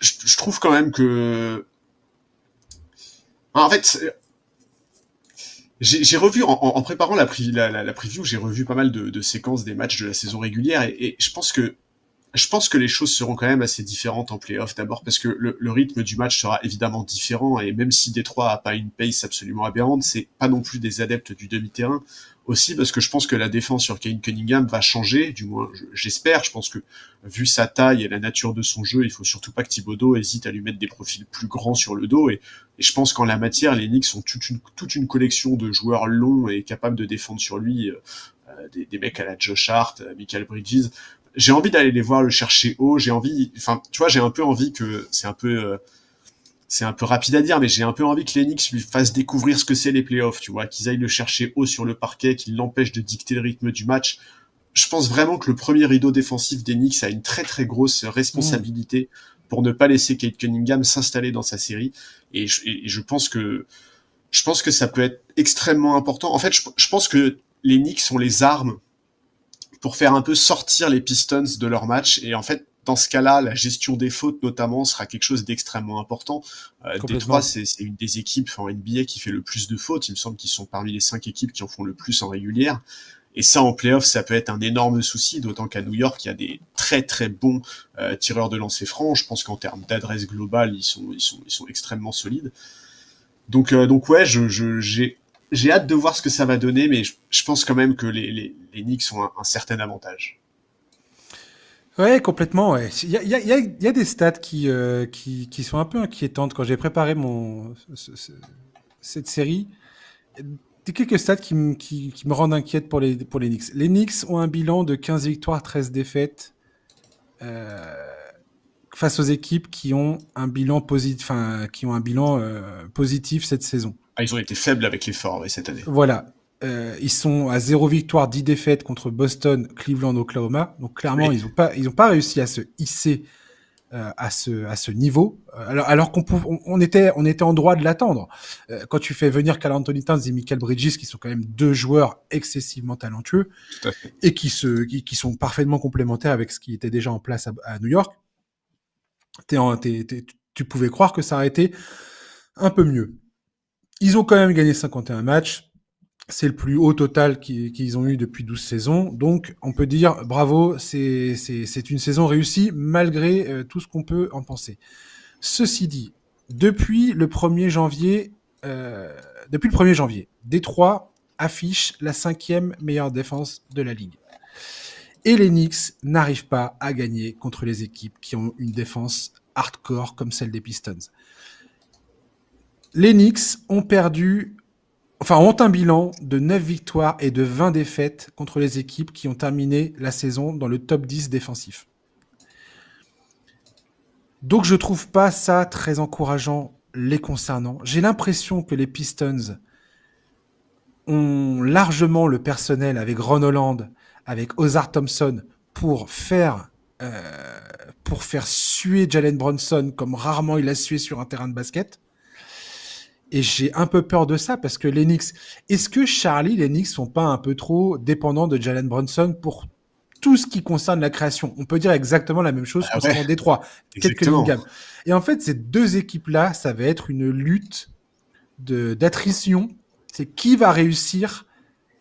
Je trouve quand même que... En fait... J'ai revu en préparant la preview, j'ai revu pas mal de séquences des matchs de la saison régulière et je pense que les choses seront quand même assez différentes en play-off. D'abord parce que le rythme du match sera évidemment différent et même si Détroit a pas une pace absolument aberrante, c'est pas non plus des adeptes du demi-terrain. Aussi parce que je pense que la défense sur Cade Cunningham va changer, du moins j'espère. Je pense que vu sa taille et la nature de son jeu, il faut surtout pas que Thibodeau hésite à lui mettre des profils plus grands sur le dos et je pense qu'en la matière, les Knicks ont toute une collection de joueurs longs et capables de défendre sur lui, des mecs à la Josh Hart, Michael Bridges. J'ai envie d'aller les voir le chercher haut. J'ai un peu envie que c'est un peu rapide à dire, mais j'ai un peu envie que les Knicks lui fassent découvrir ce que c'est les playoffs, tu vois, qu'ils aillent le chercher haut sur le parquet, qu'ils l'empêchent de dicter le rythme du match. je pense vraiment que le premier rideau défensif des Knicks a une très très grosse responsabilité pour ne pas laisser Kate Cunningham s'installer dans sa série. Et je pense que ça peut être extrêmement important. En fait, je pense que les Knicks ont les armes pour faire un peu sortir les Pistons de leur match. Et en fait, dans ce cas-là, la gestion des fautes notamment sera quelque chose d'extrêmement important. Détroit, c'est une des équipes en NBA qui fait le plus de fautes. Il me semble qu'ils sont parmi les 5 équipes qui en font le plus en régulière. Et ça, en playoff, ça peut être un énorme souci, d'autant qu'à New York, il y a des très très bons tireurs de lancer franc. Je pense qu'en termes d'adresse globale, ils sont extrêmement solides. Donc ouais, j'ai hâte de voir ce que ça va donner, mais je pense quand même que les Knicks ont un certain avantage. Ouais, complètement. Ouais. Il y a des stats qui sont un peu inquiétantes. Quand j'ai préparé cette série, il y a quelques stats qui me rendent inquiète pour les Knicks. Les Knicks ont un bilan de 15 victoires, 13 défaites face aux équipes qui ont un bilan positif, positif cette saison. Ah, ils ont été faibles avec l'effort cette année. Voilà. Ils sont à 0 victoire, 10 défaites contre Boston, Cleveland, Oklahoma. Donc clairement, oui. ils ont pas réussi à se hisser à ce niveau. Alors qu'on était en droit de l'attendre. Quand tu fais venir Karl Anthony Towns et Michael Bridges, qui sont quand même 2 joueurs excessivement talentueux et qui sont parfaitement complémentaires avec ce qui était déjà en place à New York, tu pouvais croire que ça aurait été un peu mieux. Ils ont quand même gagné 51 matchs. C'est le plus haut total qu'ils ont eu depuis 12 saisons. Donc, on peut dire bravo, c'est une saison réussie malgré tout ce qu'on peut en penser. Ceci dit, depuis le 1er janvier, Détroit affiche la 5e meilleure défense de la ligue. Et les Knicks n'arrivent pas à gagner contre les équipes qui ont une défense hardcore comme celle des Pistons. Les Knicks ont un bilan de 9 victoires et de 20 défaites contre les équipes qui ont terminé la saison dans le top 10 défensif. Donc je trouve pas ça très encourageant les concernant. J'ai l'impression que les Pistons ont largement le personnel avec Ron Holland, avec Ozar Thompson pour faire suer Jalen Brunson comme rarement il a sué sur un terrain de basket. Et j'ai un peu peur de ça parce que les Knicks... Est-ce que les Knicks sont pas un peu trop dépendants de Jalen Brunson pour tout ce qui concerne la création? On peut dire exactement la même chose concernant Détroit. Cunningham. Et en fait, ces deux équipes-là, ça va être une lutte d'attrition. C'est qui va réussir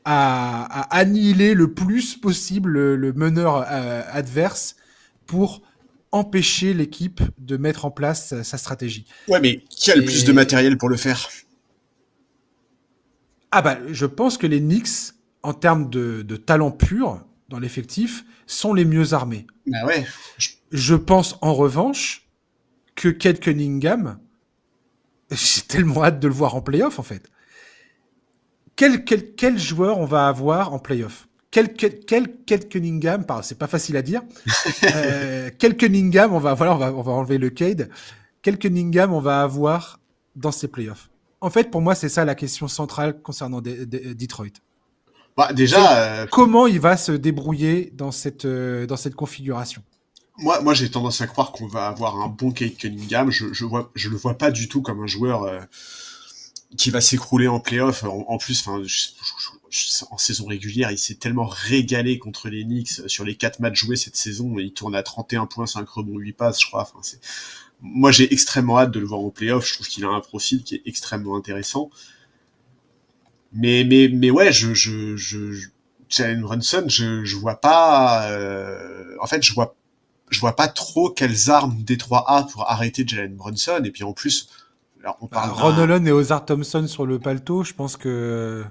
à annihiler le plus possible le meneur adverse pour empêcher l'équipe de mettre en place sa stratégie. Ouais, mais qui a le plus de matériel pour le faire? Ah bah, je pense que les Knicks, en termes de talent pur dans l'effectif, sont les mieux armés. Bah ouais. Je pense en revanche que Kate Cunningham, j'ai tellement hâte de le voir en play-off en fait. Quel joueur on va avoir en play-off? Quel Cunningham, c'est pas facile à dire. Quel Cunningham on va enlever le Cade. Quel Cunningham on va avoir dans ces playoffs? En fait, pour moi, c'est ça la question centrale concernant Detroit. Bah, déjà, comment il va se débrouiller dans cette configuration? Moi, j'ai tendance à croire qu'on va avoir un bon Cade Cunningham. Je le vois pas du tout comme un joueur qui va s'écrouler en play-off. En plus, en saison régulière, il s'est tellement régalé contre les Knicks sur les 4 matchs joués cette saison. Il tourne à 31 points, 5 rebonds, 8 passes, je crois. Moi, j'ai extrêmement hâte de le voir en play-off. Je trouve qu'il a un profil qui est extrêmement intéressant. Mais ouais, Jalen Brunson, je vois pas. En fait, je vois pas trop quelles armes Détroit a pour arrêter Jalen Brunson. Et puis en plus, alors on parle Ron Holland et Ozar Thompson sur le paletot. Je pense que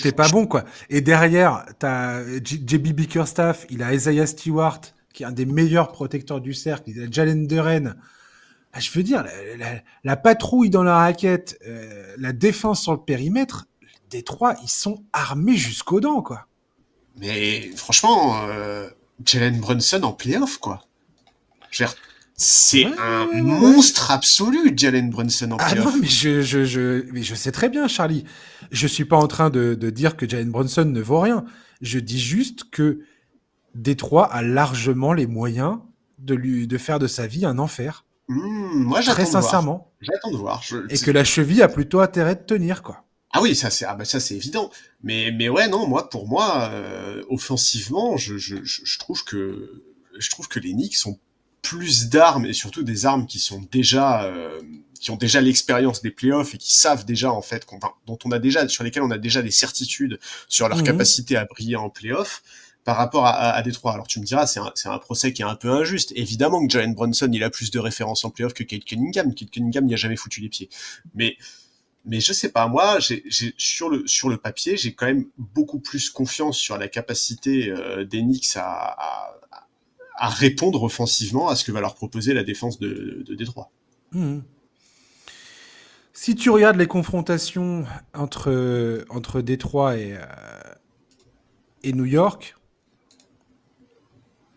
t'es pas bon, quoi. Et derrière, t'as JB Bickerstaff, il a Isaiah Stewart, qui est un des meilleurs protecteurs du cercle, il a Jalen Duren. Je veux dire, la patrouille dans la raquette, la défense sur le périmètre, Détroit, ils sont armés jusqu'aux dents, quoi. Mais franchement, Jalen Brunson en play-off, quoi. C'est un monstre absolu, Jalen Brunson en play-off. Ah non, mais je sais très bien, Charlie. Je suis pas en train de dire que Jalen Brunson ne vaut rien. Je dis juste que Détroit a largement les moyens de faire de sa vie un enfer. Moi, Très j'attends de voir. sincèrement. J'attends de voir. Et que la cheville a plutôt intérêt de tenir, quoi. Ah oui, ça c'est évident. Mais ouais, non, pour moi, offensivement, je trouve que les Knicks ont plus d'armes et surtout des armes qui ont déjà l'expérience des playoffs et qui savent déjà en fait sur lesquelles on a déjà des certitudes sur leur capacité à briller en playoffs par rapport à Détroit. Alors tu me diras, c'est un procès qui est un peu injuste. Évidemment que Jalen Brunson, il a plus de références en playoffs que Cade Cunningham. Cade Cunningham n'y a jamais foutu les pieds. Mais je sais pas, moi, sur le papier, j'ai quand même beaucoup plus confiance sur la capacité des Knicks à répondre offensivement à ce que va leur proposer la défense de Détroit. Si tu regardes les confrontations entre Détroit et New York,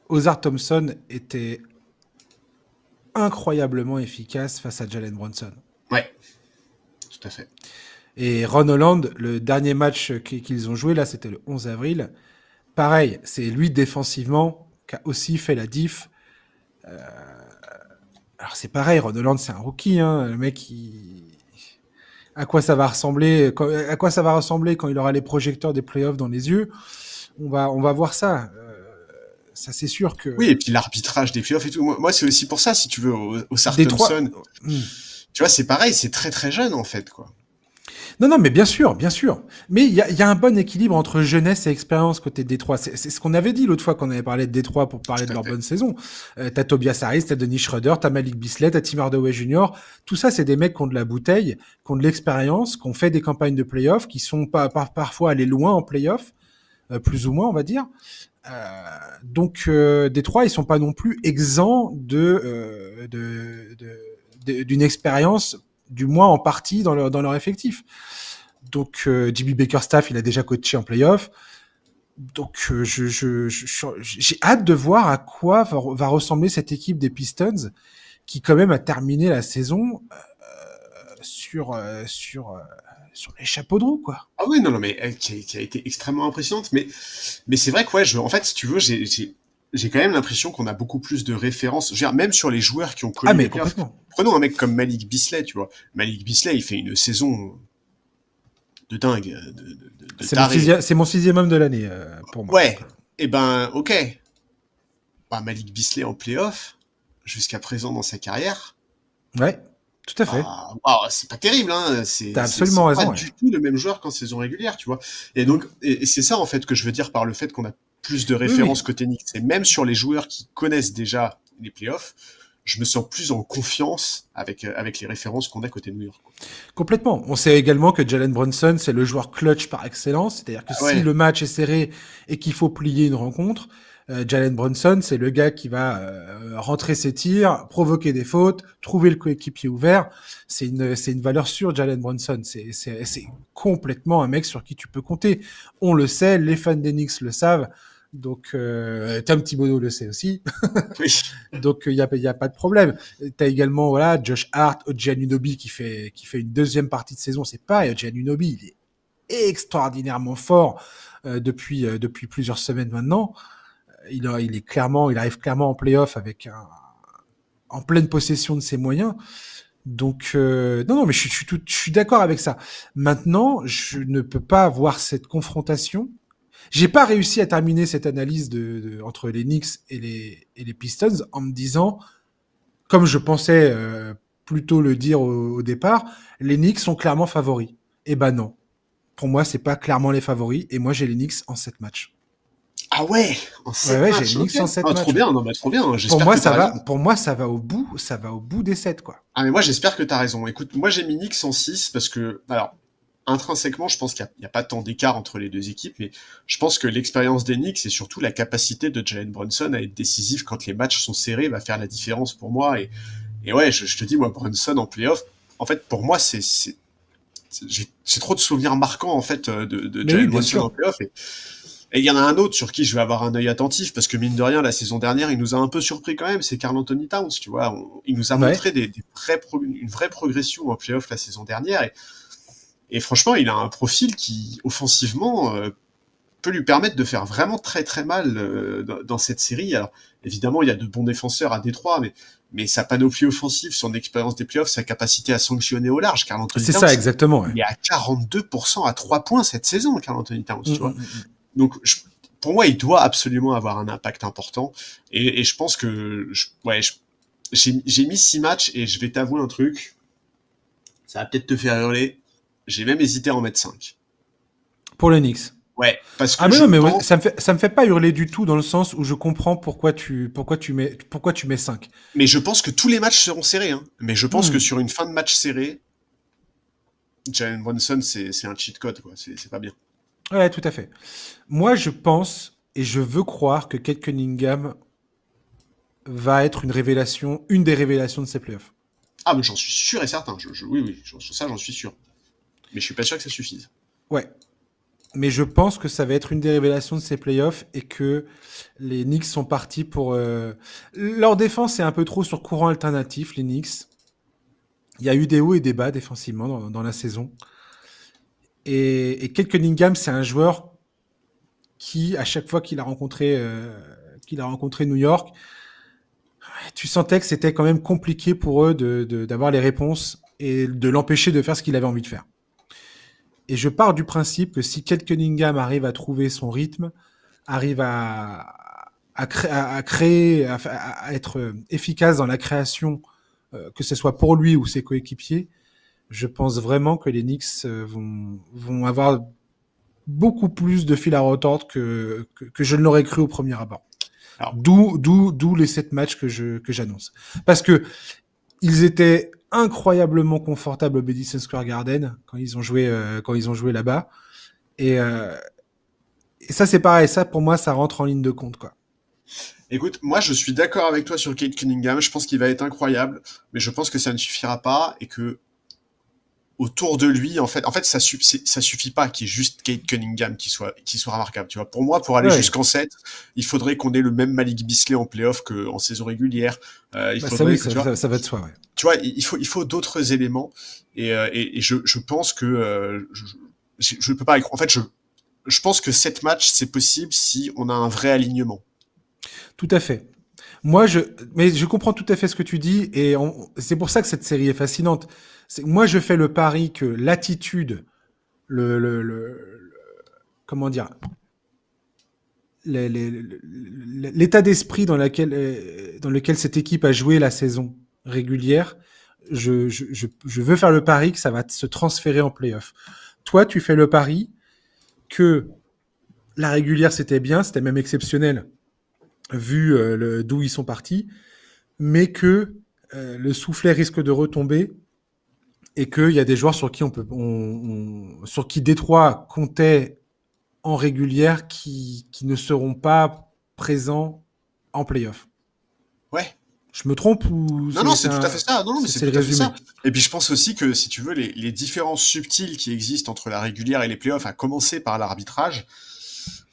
Ozar Thompson était incroyablement efficace face à Jalen Brunson. Ouais, tout à fait. Et Ron Holland, le dernier match qu'ils ont joué, là, c'était le 11 avril. Pareil, c'est lui défensivement qui a aussi fait la diff. Alors c'est pareil, Ron Holland, c'est un rookie, hein, le mec à quoi ça va ressembler quand il aura les projecteurs des playoffs dans les yeux. On va voir ça. Ça c'est sûr que. Oui, et puis l'arbitrage des playoffs et tout. Moi c'est aussi pour ça, si tu veux, au Sar Thompson. Tu vois, c'est pareil, c'est très très jeune en fait, quoi. Non, mais bien sûr. Mais il y a un bon équilibre entre jeunesse et expérience côté Détroit. C'est ce qu'on avait dit l'autre fois qu'on avait parlé de Détroit pour parler de leur bonne saison. T'as Tobias Harris, t'as Dennis Schroeder, t'as Malik Beasley, t'as Tim Hardaway Jr. Tout ça, c'est des mecs qui ont de la bouteille, qui ont de l'expérience, qui ont fait des campagnes de playoffs, qui sont parfois allés loin en playoffs, plus ou moins, on va dire. Donc Détroit, ils sont pas non plus exempts d'une expérience, du moins en partie dans leur effectif. Donc Jimmy Bickerstaff, il a déjà coaché en playoff. Donc j'ai hâte de voir à quoi va ressembler cette équipe des Pistons, qui quand même a terminé la saison sur les chapeaux de roue, quoi. Ah oui, non, mais qui a été extrêmement impressionnante. Mais c'est vrai que ouais, en fait, si tu veux, j'ai quand même l'impression qu'on a beaucoup plus de références. Je veux dire, même sur les joueurs qui ont connu les playoffs. Prenons un mec comme Malik Beasley, tu vois. Malik Beasley, il fait une saison de dingue. C'est mon 6e homme de l'année, pour moi. Ouais, et ben, ok. Bah, Malik Beasley en playoff, jusqu'à présent dans sa carrière. Ouais, tout à fait. C'est pas terrible, hein. T'as absolument raison. C'est pas du tout le même joueur qu'en saison régulière, tu vois. Et donc, et c'est ça, en fait, que je veux dire par le fait qu'on a plus de références côté Knicks. Et même sur les joueurs qui connaissent déjà les playoffs, je me sens plus en confiance avec les références qu'on a côté New York. Complètement. On sait également que Jalen Brunson, c'est le joueur clutch par excellence. C'est-à-dire que si le match est serré et qu'il faut plier une rencontre, Jalen Brunson, c'est le gars qui va rentrer ses tirs, provoquer des fautes, trouver le coéquipier ouvert. C'est une valeur sûre, Jalen Brunson. C'est complètement un mec sur qui tu peux compter. On le sait, les fans des Knicks le savent. Donc, Tom Thibodeau le sait aussi. Oui. Donc, il y a pas de problème. T'as également, voilà, Josh Hart, OG Anunoby qui fait une deuxième partie de saison. C'est pareil, OG Anunoby, il est extraordinairement fort depuis plusieurs semaines maintenant. Il arrive clairement en playoff en pleine possession de ses moyens. Donc, non, mais je suis d'accord avec ça. Maintenant, je ne peux pas avoir cette confrontation. J'ai pas réussi à terminer cette analyse entre les Knicks et les Pistons en me disant, comme je pensais plutôt le dire au départ, les Knicks sont clairement favoris. Eh ben non. Pour moi, c'est pas clairement les favoris, et moi j'ai les Knicks en 7 matchs. Ah ouais, en 7 matchs. J'ai les Knicks en 7 matchs. Trop bien, non, bah, trop bien. Pour moi, ça va au bout des 7, quoi. Ah, mais moi, j'espère que t'as raison. Écoute, moi, j'ai mis Knicks en 6 parce que, alors, intrinsèquement, je pense qu'il y a pas tant d'écart entre les deux équipes, mais je pense que l'expérience des Knicks et surtout la capacité de Jalen Brunson à être décisif quand les matchs sont serrés va faire la différence pour moi. Et ouais, je te dis, moi, Brunson en playoff, en fait, pour moi, j'ai trop de souvenirs marquants, en fait, de Jalen Brunson en playoff. Et il y en a un autre sur qui je vais avoir un œil attentif, parce que mine de rien, la saison dernière, il nous a un peu surpris quand même, c'est Karl Anthony Towns, tu vois. Il nous a montré une vraie progression en playoff la saison dernière. Et franchement, il a un profil qui, offensivement, peut lui permettre de faire vraiment très très mal dans cette série. Alors évidemment, il y a de bons défenseurs à Détroit, mais sa panoplie offensive, son expérience des playoffs, sa capacité à sanctionner au large, Karl Anthony C'est Towns, ça, exactement. Ouais. il est à 42% à 3 points cette saison, Karl Anthony Towns, tu vois. Mm. Donc pour moi, il doit absolument avoir un impact important. Et je pense que j'ai mis 6 matchs et je vais t'avouer un truc. Ça va peut-être te faire hurler. J'ai même hésité à en mettre 5. Pour les Knicks. Ouais, parce que Ah mais non, mais pense... ça me fait pas hurler du tout dans le sens où je comprends pourquoi tu mets 5. Mais je pense que tous les matchs seront serrés. Hein. Mais je pense que sur une fin de match serrée, Jalen Brunson, c'est un cheat code, quoi. C'est pas bien. Ouais, tout à fait. Moi, je pense et je veux croire que Kate Cunningham va être une des révélations de ces playoffs. Ah, mais j'en suis sûr et certain. Oui, ça, j'en suis sûr. Mais je suis pas sûr que ça suffise. Ouais. Mais je pense que ça va être une des révélations de ces playoffs et que les Knicks sont partis pour... Leur défense est un peu trop sur courant alternatif, les Knicks. Il y a eu des hauts et des bas défensivement dans la saison. Et Kate Cunningham, c'est un joueur qui, à chaque fois qu'il a rencontré New York, tu sentais que c'était quand même compliqué pour eux d'avoir les réponses et de l'empêcher de faire ce qu'il avait envie de faire. Et je pars du principe que si Kate Cunningham arrive à trouver son rythme, arrive à créer, à être efficace dans la création, que ce soit pour lui ou ses coéquipiers, je pense vraiment que les Knicks vont avoir beaucoup plus de fil à retordre que je ne l'aurais cru au premier abord. D'où les 7 matchs que j'annonce. Parce que ils étaient incroyablement confortables au Madison Square Garden quand ils ont joué là-bas. Et ça, c'est pareil. Ça, pour moi, ça rentre en ligne de compte, quoi. Écoute, moi, je suis d'accord avec toi sur Kate Cunningham. Je pense qu'il va être incroyable, mais je pense que ça ne suffira pas et que autour de lui, en fait, ça suffit pas qu'il y ait juste Kate Cunningham qui soit remarquable. Tu vois, pour moi, pour aller jusqu'en 7, il faudrait qu'on ait le même Malik Beasley en playoff qu'en saison régulière. Ça va de soi, ouais. Tu vois, il faut d'autres éléments et je pense que je peux pas. En fait, je pense que 7 matchs, c'est possible si on a un vrai alignement. Tout à fait. Mais je comprends tout à fait ce que tu dis et c'est pour ça que cette série est fascinante. Moi, je fais le pari que l'attitude, comment dire, l'état d'esprit dans lequel cette équipe a joué la saison régulière, je veux faire le pari que ça va se transférer en play-off. Toi, tu fais le pari que la régulière, c'était bien, c'était même exceptionnel vu d'où ils sont partis, mais que le soufflet risque de retomber et qu'il y a des joueurs sur qui sur qui Détroit comptait en régulière qui ne seront pas présents en play-off. Ouais. Je me trompe ou Non, c'est tout à fait ça. Non, mais c'est tout à fait ça. Et puis je pense aussi que, si tu veux, les différences subtiles qui existent entre la régulière et les playoffs, à commencer par l'arbitrage,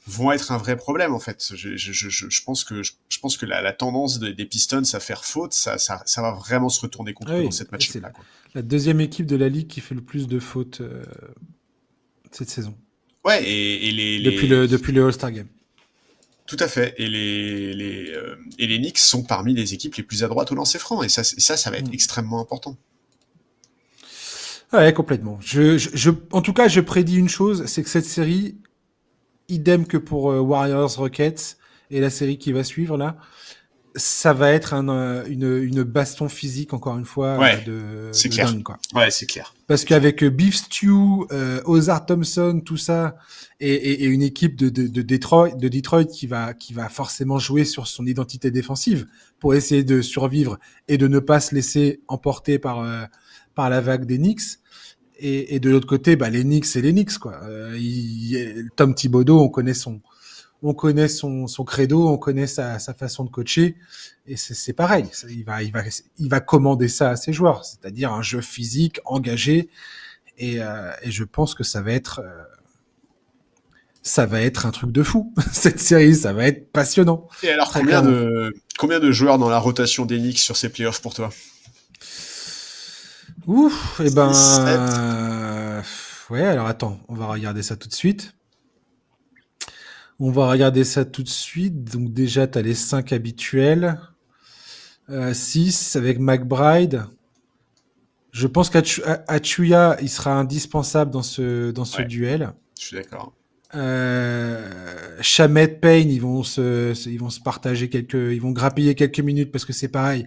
vont être un vrai problème, en fait. Je pense que la tendance des Pistons à faire faute, ça va vraiment se retourner contre eux dans cette match-là. C'est la deuxième équipe de la ligue qui fait le plus de fautes cette saison. Ouais, depuis le All-Star Game. Tout à fait. Et les Knicks sont parmi les équipes les plus à droite au lancer franc. Et ça va être extrêmement important. Ouais, complètement. En tout cas, je prédis une chose, c'est que cette série, idem que pour Warriors Rockets et la série qui va suivre là, ça va être une baston physique encore une fois c'est clair. dingue, quoi. Ouais, c'est clair. Parce qu'avec Beef Stew, Ozar Thompson, tout ça, et une équipe de Detroit qui va forcément jouer sur son identité défensive pour essayer de survivre et de ne pas se laisser emporter par la vague des Knicks. Et de l'autre côté, les Knicks, c'est les Knicks, quoi. Tom Thibodeau, on connaît son credo, on connaît sa façon de coacher, et c'est pareil. Il va commander ça à ses joueurs, c'est-à-dire un jeu physique, engagé, et je pense que ça va être un truc de fou. Cette série, ça va être passionnant. Et alors, combien de joueurs dans la rotation des Knicks sur ces playoffs pour toi? Ouf, ouais, alors attends, on va regarder ça tout de suite. On va regarder ça tout de suite. Donc déjà, tu as les 5 habituels. 6 avec McBride. Je pense qu'Achuya, il sera indispensable dans ce Ouais, duel. je suis d'accord. Shamet, Payne, ils vont se partager ils vont grappiller quelques minutes parce que c'est pareil.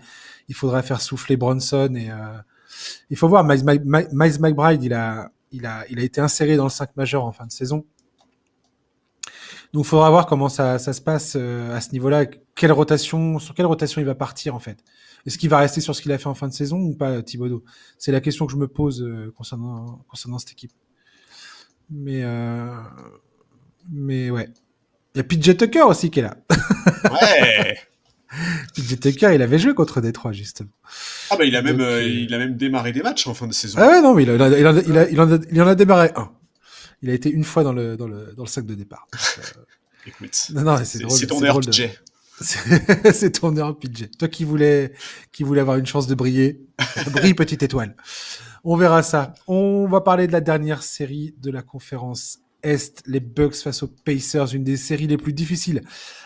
Il faudra faire souffler Bronson et il faut voir Miles McBride, il a été inséré dans le 5 majeur en fin de saison. Donc, il faudra voir comment ça se passe à ce niveau-là. Sur quelle rotation il va partir en fait. Est-ce qu'il va rester sur ce qu'il a fait en fin de saison ou pas, Thibodeau? C'est la question que je me pose concernant cette équipe. Mais ouais. Il y a PJ Tucker aussi qui est là. Ouais. PJ Tucker, il avait joué contre Détroit, justement. Ah bah Donc, il a même démarré des matchs en fin de saison. ah ouais, non, mais il en a démarré un. Il a été une fois dans le sac de départ. Écoute, Non, non, c'est drôle. c'est ton C'est heure, drôle PJ. C'est ton heure, PJ. Toi qui voulais avoir une chance de briller, brille petite étoile. On verra ça. On va parler de la dernière série de la conférence Est, les Bucks face aux Pacers, une des séries les plus difficiles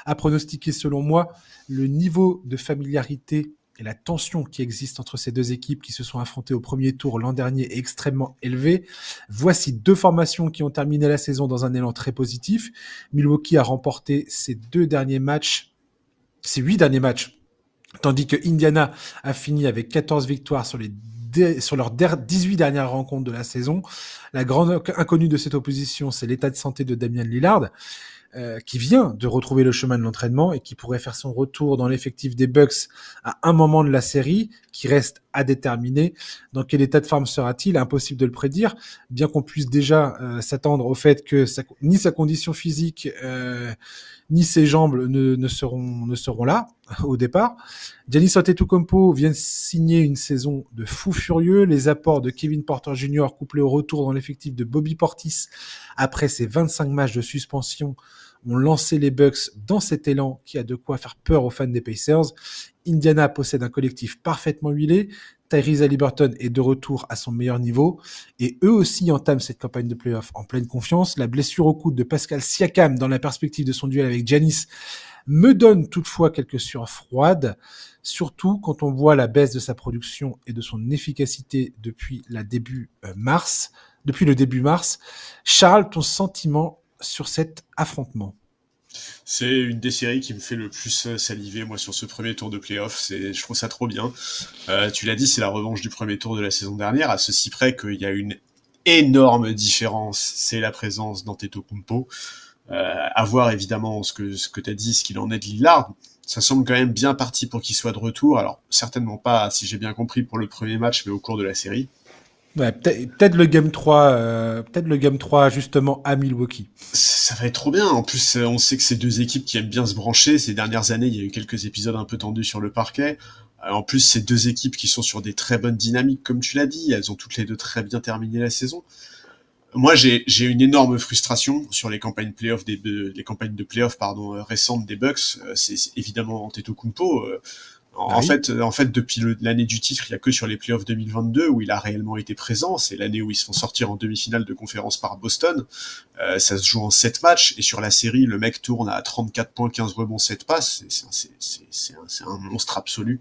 à pronostiquer selon moi. Le niveau de familiarité et la tension qui existe entre ces deux équipes qui se sont affrontées au premier tour l'an dernier est extrêmement élevée. Voici deux formations qui ont terminé la saison dans un élan très positif. Milwaukee a remporté ses 8 derniers matchs, tandis que Indiana a fini avec 14 victoires sur leurs 18 dernières rencontres de la saison. La grande inconnue de cette opposition, c'est l'état de santé de Damian Lillard, qui vient de retrouver le chemin de l'entraînement et qui pourrait faire son retour dans l'effectif des Bucks à un moment de la série, qui reste à déterminer. Dans quel état de forme sera-t-il? Impossible de le prédire, bien qu'on puisse déjà s'attendre au fait que ni sa condition physique ni ses jambes ne seront là au départ. Giannis Antetokounmpo vient de signer une saison de fou furieux. Les apports de Kevin Porter Jr. couplés au retour dans l'effectif de Bobby Portis après ses 25 matchs de suspension ont lancé les Bucks dans cet élan qui a de quoi faire peur aux fans des Pacers. Indiana possède un collectif parfaitement huilé. Tyrese Haliburton est de retour à son meilleur niveau et eux aussi entament cette campagne de playoff en pleine confiance. La blessure au coude de Pascal Siakam dans la perspective de son duel avec Giannis me donne toutefois quelques sueurs froides, surtout quand on voit la baisse de sa production et de son efficacité depuis le début mars. Charles, ton sentiment sur cet affrontement? C'est une des séries qui me fait le plus saliver, moi, sur ce premier tour de playoff. Je trouve ça trop bien. Tu l'as dit, c'est la revanche du premier tour de la saison dernière, à ceci près qu'il y a une énorme différence, c'est la présence d'Antetokounmpo. À voir évidemment ce que tu as dit, ce qu'il en est de Lillard. Ça semble quand même bien parti pour qu'il soit de retour. Alors, certainement pas, si j'ai bien compris, pour le premier match, mais au cours de la série. Ouais, peut-être le Game 3 justement à Milwaukee. Ça va être trop bien. En plus, on sait que c'est deux équipes qui aiment bien se brancher. Ces dernières années, il y a eu quelques épisodes un peu tendus sur le parquet. En plus, c'est deux équipes qui sont sur des très bonnes dynamiques, comme tu l'as dit. Elles ont toutes les deux très bien terminé la saison. Moi, j'ai une énorme frustration sur les campagnes de playoff récentes des Bucks. C'est évidemment Antetokounmpo. En fait, depuis l'année du titre, il y a que sur les playoffs 2022 où il a réellement été présent. C'est l'année où ils se font sortir en demi-finale de conférence par Boston. Ça se joue en 7 matchs et sur la série, le mec tourne à 34 points, 15 rebonds, 7 passes. C'est un monstre absolu.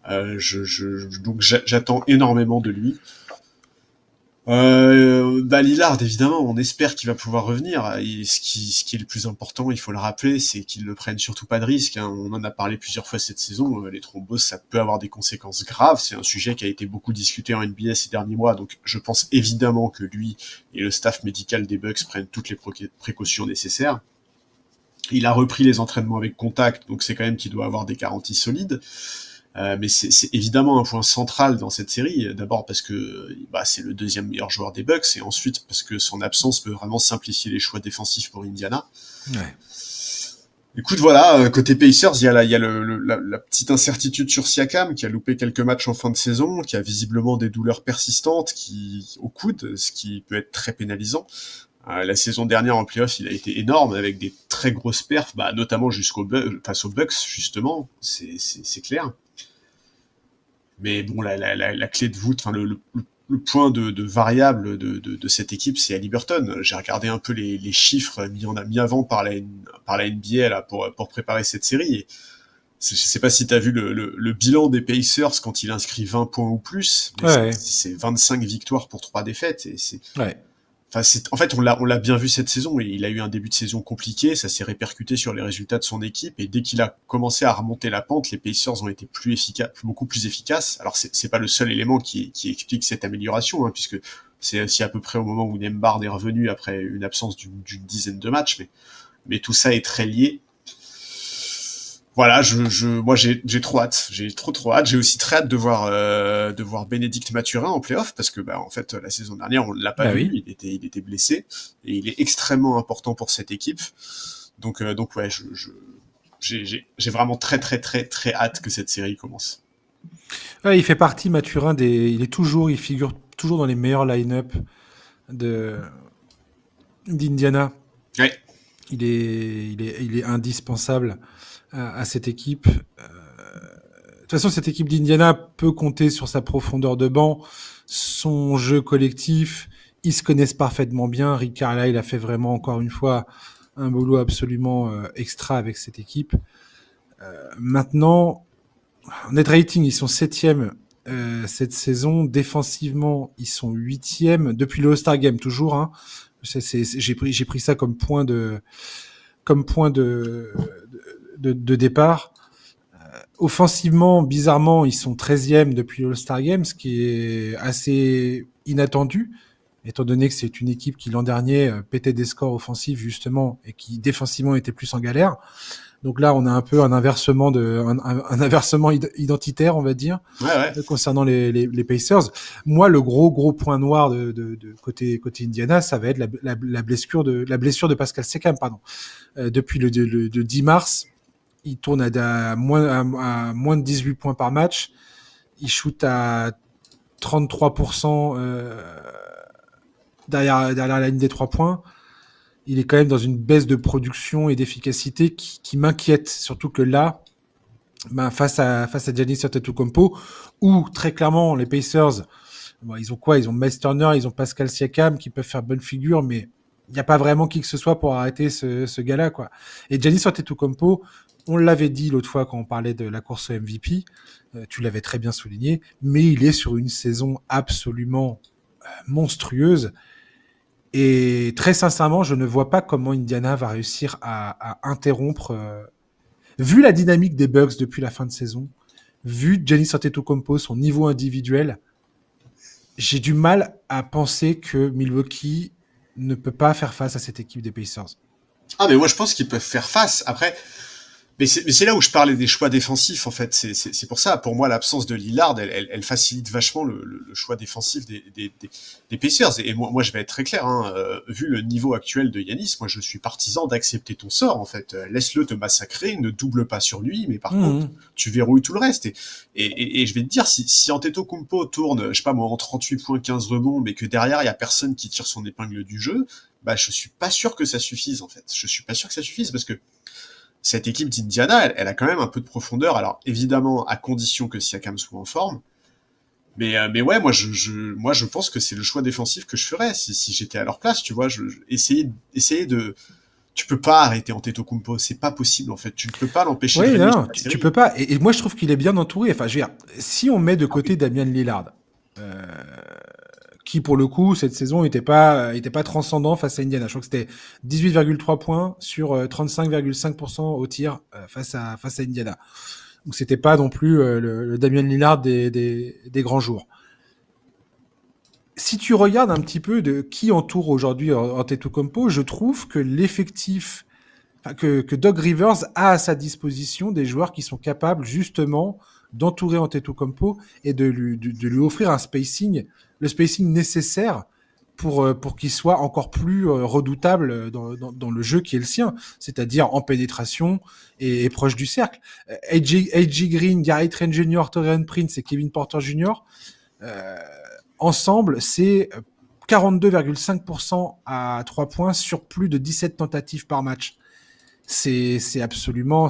Donc j'attends énormément de lui. Lillard, évidemment, on espère qu'il va pouvoir revenir. Et ce qui est le plus important, il faut le rappeler, c'est qu'ils ne prennent surtout pas de risques. Hein. On en a parlé plusieurs fois cette saison. Les thromboses, ça peut avoir des conséquences graves. C'est un sujet qui a été beaucoup discuté en NBA ces derniers mois. Donc, je pense évidemment que lui et le staff médical des Bucks prennent toutes les précautions nécessaires. Il a repris les entraînements avec contact, donc c'est quand même qu'il doit avoir des garanties solides. Mais c'est évidemment un point central dans cette série. D'abord parce que c'est le deuxième meilleur joueur des Bucks, et ensuite parce que son absence peut vraiment simplifier les choix défensifs pour Indiana. Ouais. Écoute, voilà, côté Pacers, il y a la petite incertitude sur Siakam, qui a loupé quelques matchs en fin de saison, qui a visiblement des douleurs persistantes au coude, ce qui peut être très pénalisant. La saison dernière en playoff, il a été énorme, avec des très grosses perfs, notamment face aux Bucks, justement, c'est clair. Mais bon, la clé de voûte, enfin le point de variable de cette équipe, c'est Haliburton. J'ai regardé un peu les chiffres mis avant par la NBA là, pour préparer cette série. Et je sais pas si tu as vu le bilan des Pacers quand il inscrit 20 points ou plus, mais Ouais, c'est 25 victoires pour 3 défaites. Et c'est, ouais. enfin, en fait, on l'a bien vu cette saison. Et il a eu un début de saison compliqué, ça s'est répercuté sur les résultats de son équipe. Et dès qu'il a commencé à remonter la pente, les Pacers ont été plus efficaces, beaucoup plus efficaces. Alors c'est pas le seul élément qui explique cette amélioration, hein, puisque c'est aussi à peu près au moment où Nembhard est revenu après une absence d'une dizaine de matchs. Mais tout ça est très lié. Voilà, moi j'ai trop hâte, j'ai trop hâte. J'ai aussi très hâte de voir Bénédicte Mathurin en playoff parce que en fait la saison dernière on l'a pas Bah vu, oui. il était blessé et il est extrêmement important pour cette équipe. Donc ouais, j'ai vraiment très hâte que cette série commence. Ouais, il fait partie, Mathurin, il figure toujours dans les meilleurs line-up de d'Indiana. Ouais, Il est indispensable à cette équipe. De toute façon, cette équipe d'Indiana peut compter sur sa profondeur de banc, son jeu collectif. Ils se connaissent parfaitement bien. Rick Carlisle a fait vraiment, encore une fois, un boulot absolument extra avec cette équipe. Maintenant, net rating, ils sont 7e cette saison. Défensivement, ils sont 8e depuis le All-Star Game, toujours. Hein. J'ai pris ça comme point de de départ. Offensivement, bizarrement, ils sont 13e depuis l'All-Star Game, ce qui est assez inattendu, étant donné que c'est une équipe qui l'an dernier pétait des scores offensifs justement et qui défensivement était plus en galère. Donc là, on a un peu un inversement identitaire, on va dire, ouais. concernant les Pacers. Moi, le gros point noir de côté Indiana, ça va être la blessure de Pascal Siakam, pardon. Depuis le 10 mars, il tourne à moins de 18 points par match. Il shoot à 33% derrière la ligne des 3 points. Il est quand même dans une baisse de production et d'efficacité qui m'inquiète. Surtout que là, face à Giannis Antetokounmpo, où très clairement les Pacers, ils ont quoi? Ils ont Miles Turner, ils ont Pascal Siakam qui peuvent faire bonne figure, mais il n'y a pas vraiment qui que ce soit pour arrêter ce gars-là, quoi. Et Giannis Antetokounmpo, on l'avait dit l'autre fois quand on parlait de la course au MVP, tu l'avais très bien souligné, mais il est sur une saison absolument monstrueuse. Et très sincèrement, je ne vois pas comment Indiana va réussir à interrompre, vu la dynamique des Bucks depuis la fin de saison, vu Giannis Antetokounmpo, son niveau individuel, j'ai du mal à penser que Milwaukee ne peut pas faire face à cette équipe des Pacers. Ah mais moi je pense qu'ils peuvent faire face. Après, mais c'est là où je parlais des choix défensifs, en fait. C'est pour ça, pour moi, l'absence de Lillard, elle facilite vachement le choix défensif des Pacers. Et moi, je vais être très clair, hein, vu le niveau actuel de Giannis, moi, je suis partisan d'accepter ton sort, en fait. Laisse-le te massacrer, ne double pas sur lui, mais par contre, tu verrouilles tout le reste. Et je vais te dire, si Antetokounmpo tourne, je sais pas moi, en 38 points, 15 rebonds, mais que derrière, il y a personne qui tire son épingle du jeu, bah, je suis pas sûr que ça suffise, en fait. Je suis pas sûr que ça suffise, parce que cette équipe d'Indiana, elle a quand même un peu de profondeur. Alors évidemment, à condition que Siakam soit en forme. Mais ouais, moi je pense que c'est le choix défensif que je ferais si j'étais à leur place. Tu vois, essayer de. Tu peux pas arrêter Antetokounmpo, c'est pas possible en fait. Tu ne peux pas l'empêcher de Oui, régner sur non, la tu série. peux pas. Et moi, je trouve qu'il est bien entouré. Enfin, je veux dire, si on met de côté Damian Lillard, qui pour le coup cette saison était pas transcendant face à Indiana. Je crois que c'était 18,3 points sur 35,5% au tir face à Indiana. Donc c'était pas non plus le Damian Lillard des grands jours. Si tu regardes un petit peu de qui entoure aujourd'hui Antetokounmpo, je trouve que l'effectif, enfin, que Doc Rivers a à sa disposition des joueurs qui sont capables justement d'entourer Antetokounmpo et de lui offrir le spacing nécessaire pour qu'il soit encore plus redoutable dans le jeu qui est le sien, c'est-à-dire en pénétration et proche du cercle. A.J. Green, Gary Trent Jr., Taurean Prince et Kevin Porter Jr., ensemble, c'est 42,5% à 3 points sur plus de 17 tentatives par match. C'est absolument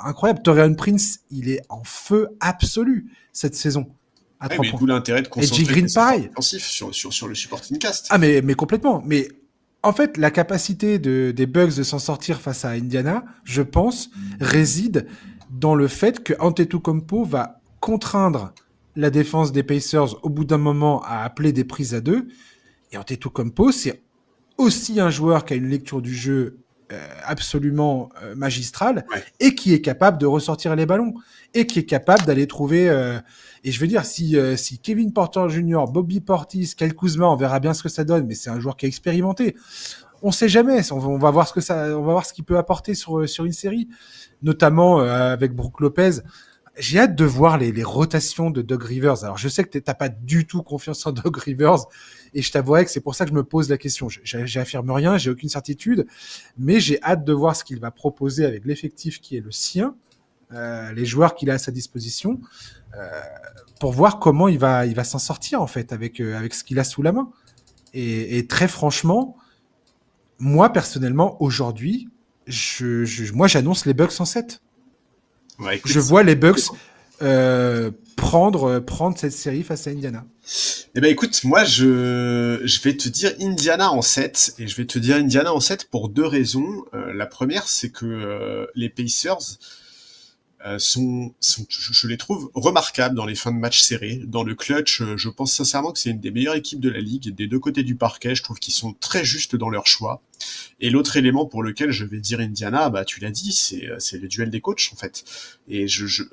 incroyable. Taurean Prince, il est en feu absolu cette saison. à Ouais, 3 mais points. d'où l'intérêt de Et J. concentrer Green, tes efforts pareil. défensifs sur le supporting cast. Ah, mais complètement. Mais en fait, la capacité des Bucks de s'en sortir face à Indiana, je pense, réside dans le fait que Antetokounmpo va contraindre la défense des Pacers au bout d'un moment à appeler des prises à deux. Et Antetokounmpo, c'est aussi un joueur qui a une lecture du jeu absolument magistrale Ouais. et qui est capable de ressortir les ballons et qui est capable d'aller trouver et je veux dire si Kevin Porter Jr., Bobby Portis, Kyle Kuzma, on verra bien ce que ça donne, mais c'est un joueur qui a expérimenté. On sait jamais, on va voir on va voir ce qu'il peut apporter sur une série, notamment avec Brook Lopez. J'ai hâte de voir les rotations de Doug Rivers. Alors, je sais que t'as pas du tout confiance en Doug Rivers, et je t'avouerai que c'est pour ça que je me pose la question. J'affirme rien, j'ai aucune certitude, mais j'ai hâte de voir ce qu'il va proposer avec l'effectif qui est le sien, les joueurs qu'il a à sa disposition, pour voir comment il va s'en sortir en fait avec ce qu'il a sous la main. Et très franchement, moi personnellement aujourd'hui, moi j'annonce les Bucks en 7. Ouais, écoute, Je vois les Bucks prendre cette série face à Indiana. eh ben écoute, moi je vais te dire Indiana en 7, et je vais te dire Indiana en 7 pour deux raisons. La première, c'est que les Pacers je les trouve remarquables dans les fins de match serrés. Dans le clutch, je pense sincèrement que c'est une des meilleures équipes de la ligue. Des deux côtés du parquet, je trouve qu'ils sont très justes dans leur choix. Et l'autre élément pour lequel je vais dire Indiana, bah tu l'as dit, c'est le duel des coachs en fait. Et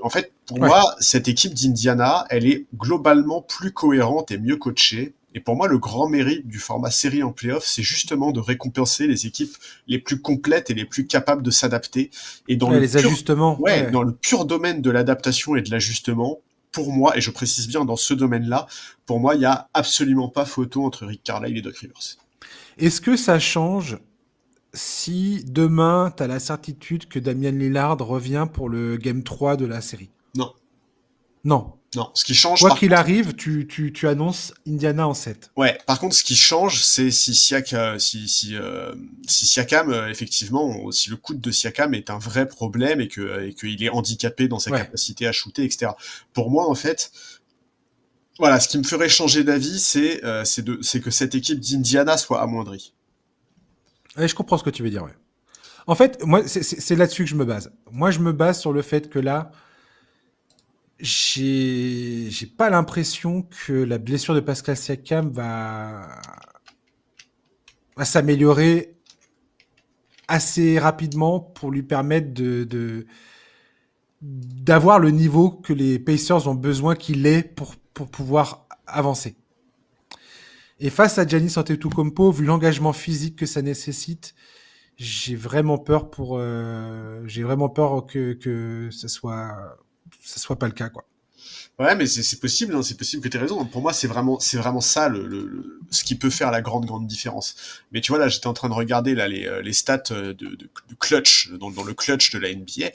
en fait, pour moi, cette équipe d'Indiana, elle est globalement plus cohérente et mieux coachée. Et pour moi, le grand mérite du format série en playoff, c'est justement de récompenser les équipes les plus complètes et les plus capables de s'adapter. Et dans les ajustements. Dans le pur domaine de l'adaptation et de l'ajustement, pour moi, et je précise bien dans ce domaine-là, pour moi, il y a absolument pas photo entre Rick Carlisle et Doc Rivers. Est-ce que ça change si demain, tu as la certitude que Damian Lillard revient pour le Game 3 de la série? Non. Non. Non, ce qui change... Quoi qu'il arrive, tu annonces Indiana en 7. Ouais, par contre, ce qui change, c'est si Siakam, effectivement, si le coude de Siakam est un vrai problème et qu'il est handicapé dans sa capacité à shooter, etc. Pour moi, en fait, voilà, ce qui me ferait changer d'avis, c'est que cette équipe d'Indiana soit amoindrie. Ouais, je comprends ce que tu veux dire, ouais. En fait, moi, c'est là-dessus que je me base. Moi, je me base sur le fait que là, j'ai pas l'impression que la blessure de Pascal Siakam va s'améliorer assez rapidement pour lui permettre d'avoir le niveau que les Pacers ont besoin qu'il ait pour pouvoir avancer. Et face à Giannis Antetokounmpo, vu l'engagement physique que ça nécessite, j'ai vraiment peur que ça soit pas le cas, quoi. Ouais, mais c'est possible, hein, c'est possible que tu aies raison. Pour moi, c'est vraiment ça ce qui peut faire la grande différence. Mais tu vois, là, j'étais en train de regarder là les stats de clutch dans le clutch de la NBA.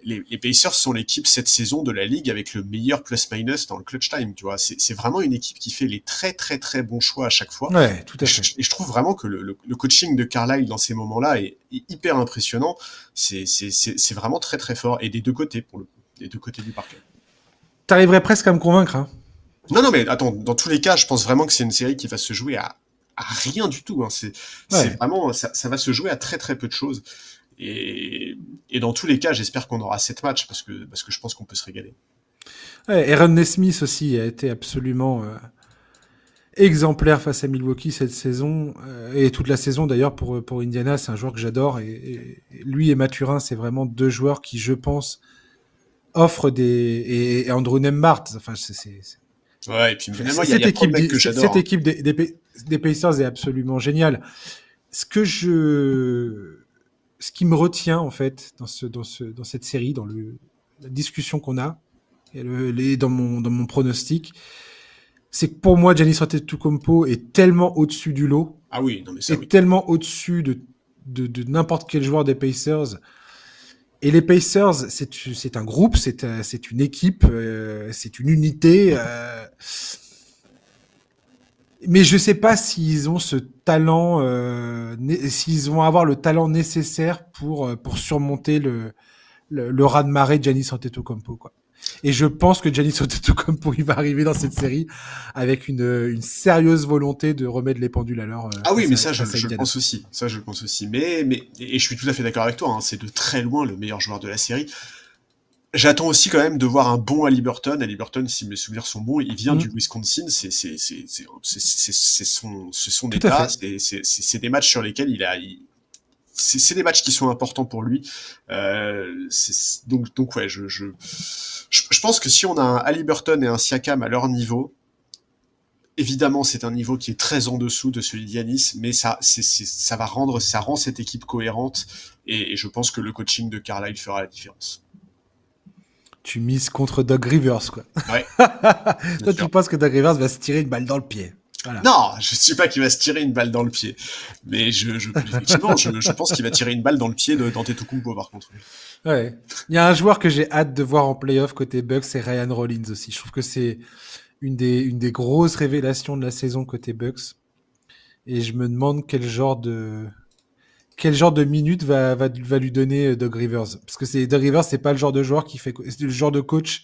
Les Pacers sont l'équipe cette saison de la ligue avec le meilleur plus-minus dans le clutch time. Tu vois, c'est vraiment une équipe qui fait les très très très bons choix à chaque fois. Ouais, tout à fait. Et je trouve vraiment que le coaching de Carlisle dans ces moments-là est hyper impressionnant. C'est vraiment très très fort, et des deux côtés pour le coup, des deux côtés du parquet. T'arriverais presque à me convaincre, hein. Non, mais attends, dans tous les cas, je pense vraiment que c'est une série qui va se jouer à rien du tout, hein. C'est vraiment, ça va se jouer à très très peu de choses. Et dans tous les cas, j'espère qu'on aura 7 matchs parce que je pense qu'on peut se régaler. Ouais, Aaron Nesmith aussi a été absolument exemplaire face à Milwaukee cette saison, et toute la saison d'ailleurs pour Indiana. C'est un joueur que j'adore, et lui et Mathurin, c'est vraiment deux joueurs qui, je pense, offrent et Andrew Nembhard. Enfin, ouais, et puis finalement, il y a plein de mecs que j'adore. Cette équipe des Pacers est absolument géniale. Ce qui me retient en fait dans cette série, dans la discussion qu'on a, et dans mon pronostic, c'est que pour moi, Giannis Antetokounmpo est tellement au-dessus du lot. Ah oui, non mais ça, oui. Tellement au-dessus de n'importe quel joueur des Pacers. Et les Pacers, c'est un groupe, c'est une équipe, c'est une unité. Mais je sais pas s'ils ont ce talent, s'ils vont avoir le talent nécessaire pour surmonter le raz-de-marée de Giannis Antetokounmpo, quoi. Et je pense que Giannis Antetokounmpo, il va arriver dans cette série avec une sérieuse volonté de remettre les pendules à l'heure. Ah oui, mais ça, je le pense aussi. Ça, je le pense aussi. Et je suis tout à fait d'accord avec toi, hein, c'est de très loin le meilleur joueur de la série. J'attends aussi quand même de voir un bon Haliburton. Haliburton, si mes souvenirs sont bons, il vient du Wisconsin. C'est son état. C'est des matchs sur lesquels c'est des matchs qui sont importants pour lui. Donc ouais, je pense que si on a un Haliburton et un Siakam à leur niveau, évidemment, c'est un niveau qui est très en dessous de celui d'Giannis, mais ça rend cette équipe cohérente, et je pense que le coaching de Carlisle fera la différence. Tu mises contre Doug Rivers, quoi. Ouais. Toi, tu penses que Doug Rivers va se tirer une balle dans le pied. Voilà. Non, je ne suis pas qu'il va se tirer une balle dans le pied. Mais effectivement, je pense qu'il va tirer une balle dans le pied d'Antetokounmpo, par contre. Ouais. Il y a un joueur que j'ai hâte de voir en playoff côté Bucks, c'est Ryan Rollins aussi. Je trouve que c'est une des grosses révélations de la saison côté Bucks. Et je me demande quel genre de minutes va lui donner Doug Rivers. Parce que Doug Rivers, c'est pas le genre de joueur c'est le genre de coach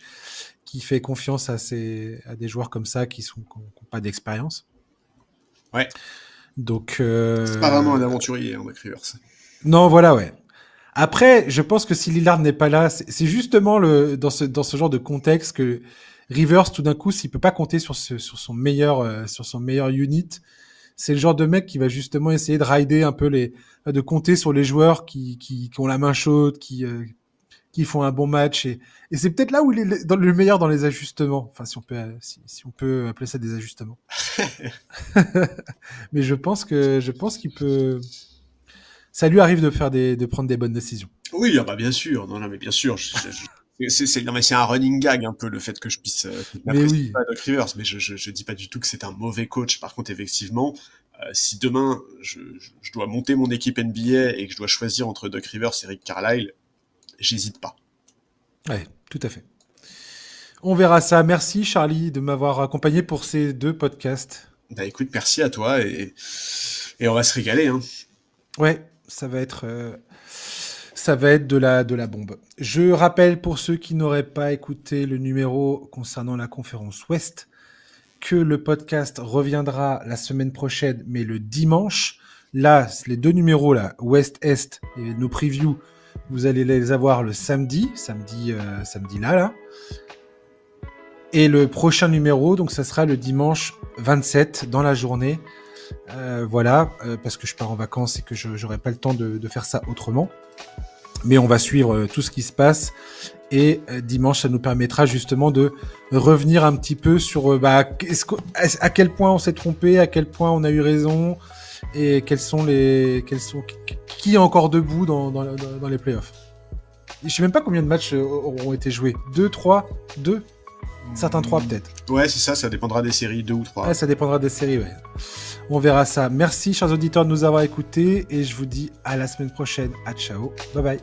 qui fait confiance à des joueurs comme ça qui n'ont pas d'expérience. Ouais. Donc, c'est pas vraiment un aventurier, Doug Rivers. Non, voilà, ouais. Après, je pense que si Lillard n'est pas là, c'est justement dans ce genre de contexte que Rivers, tout d'un coup, s'il peut pas compter sur son meilleur unit, c'est le genre de mec qui va justement essayer de rider un peu de compter sur les joueurs qui ont la main chaude, qui font un bon match, et c'est peut-être là où il est le meilleur dans les ajustements. Enfin, si on peut appeler ça des ajustements. Mais je pense qu'il peut. Ça lui arrive de prendre des bonnes décisions. Oui, bah bien sûr. Non, mais bien sûr. C'est un running gag un peu le fait que je puisse n'apprécier pas Doc Rivers, mais je dis pas du tout que c'est un mauvais coach. Par contre, effectivement, si demain je dois monter mon équipe NBA et que je dois choisir entre Doc Rivers et Rick Carlisle, j'hésite pas. Ouais, tout à fait. On verra ça. Merci Charlie de m'avoir accompagné pour ces 2 podcasts. Bah écoute, merci à toi, et on va se régaler, hein. Ouais, ça va être de la bombe. Je rappelle pour ceux qui n'auraient pas écouté le numéro concernant la conférence Ouest que le podcast reviendra la semaine prochaine, mais le dimanche. Là, les 2 numéros là, Ouest-Est, et nos previews, vous allez les avoir le samedi là. Et le prochain numéro, donc ça sera le dimanche 27 dans la journée. Parce que je pars en vacances et que j'aurai pas le temps de faire ça autrement. Mais on va suivre tout ce qui se passe, et dimanche, ça nous permettra justement de revenir un petit peu sur à quel point on s'est trompé, à quel point on a eu raison, et qui est encore debout dans les playoffs. Je sais même pas combien de matchs auront été joués. 2, 3, 2 ? Certains 3 peut-être. Ouais, c'est ça dépendra des séries, 2 ou 3. Ouais, ça dépendra des séries, ouais. On verra ça. Merci, chers auditeurs, de nous avoir écoutés, et je vous dis à la semaine prochaine. À ciao. Bye bye.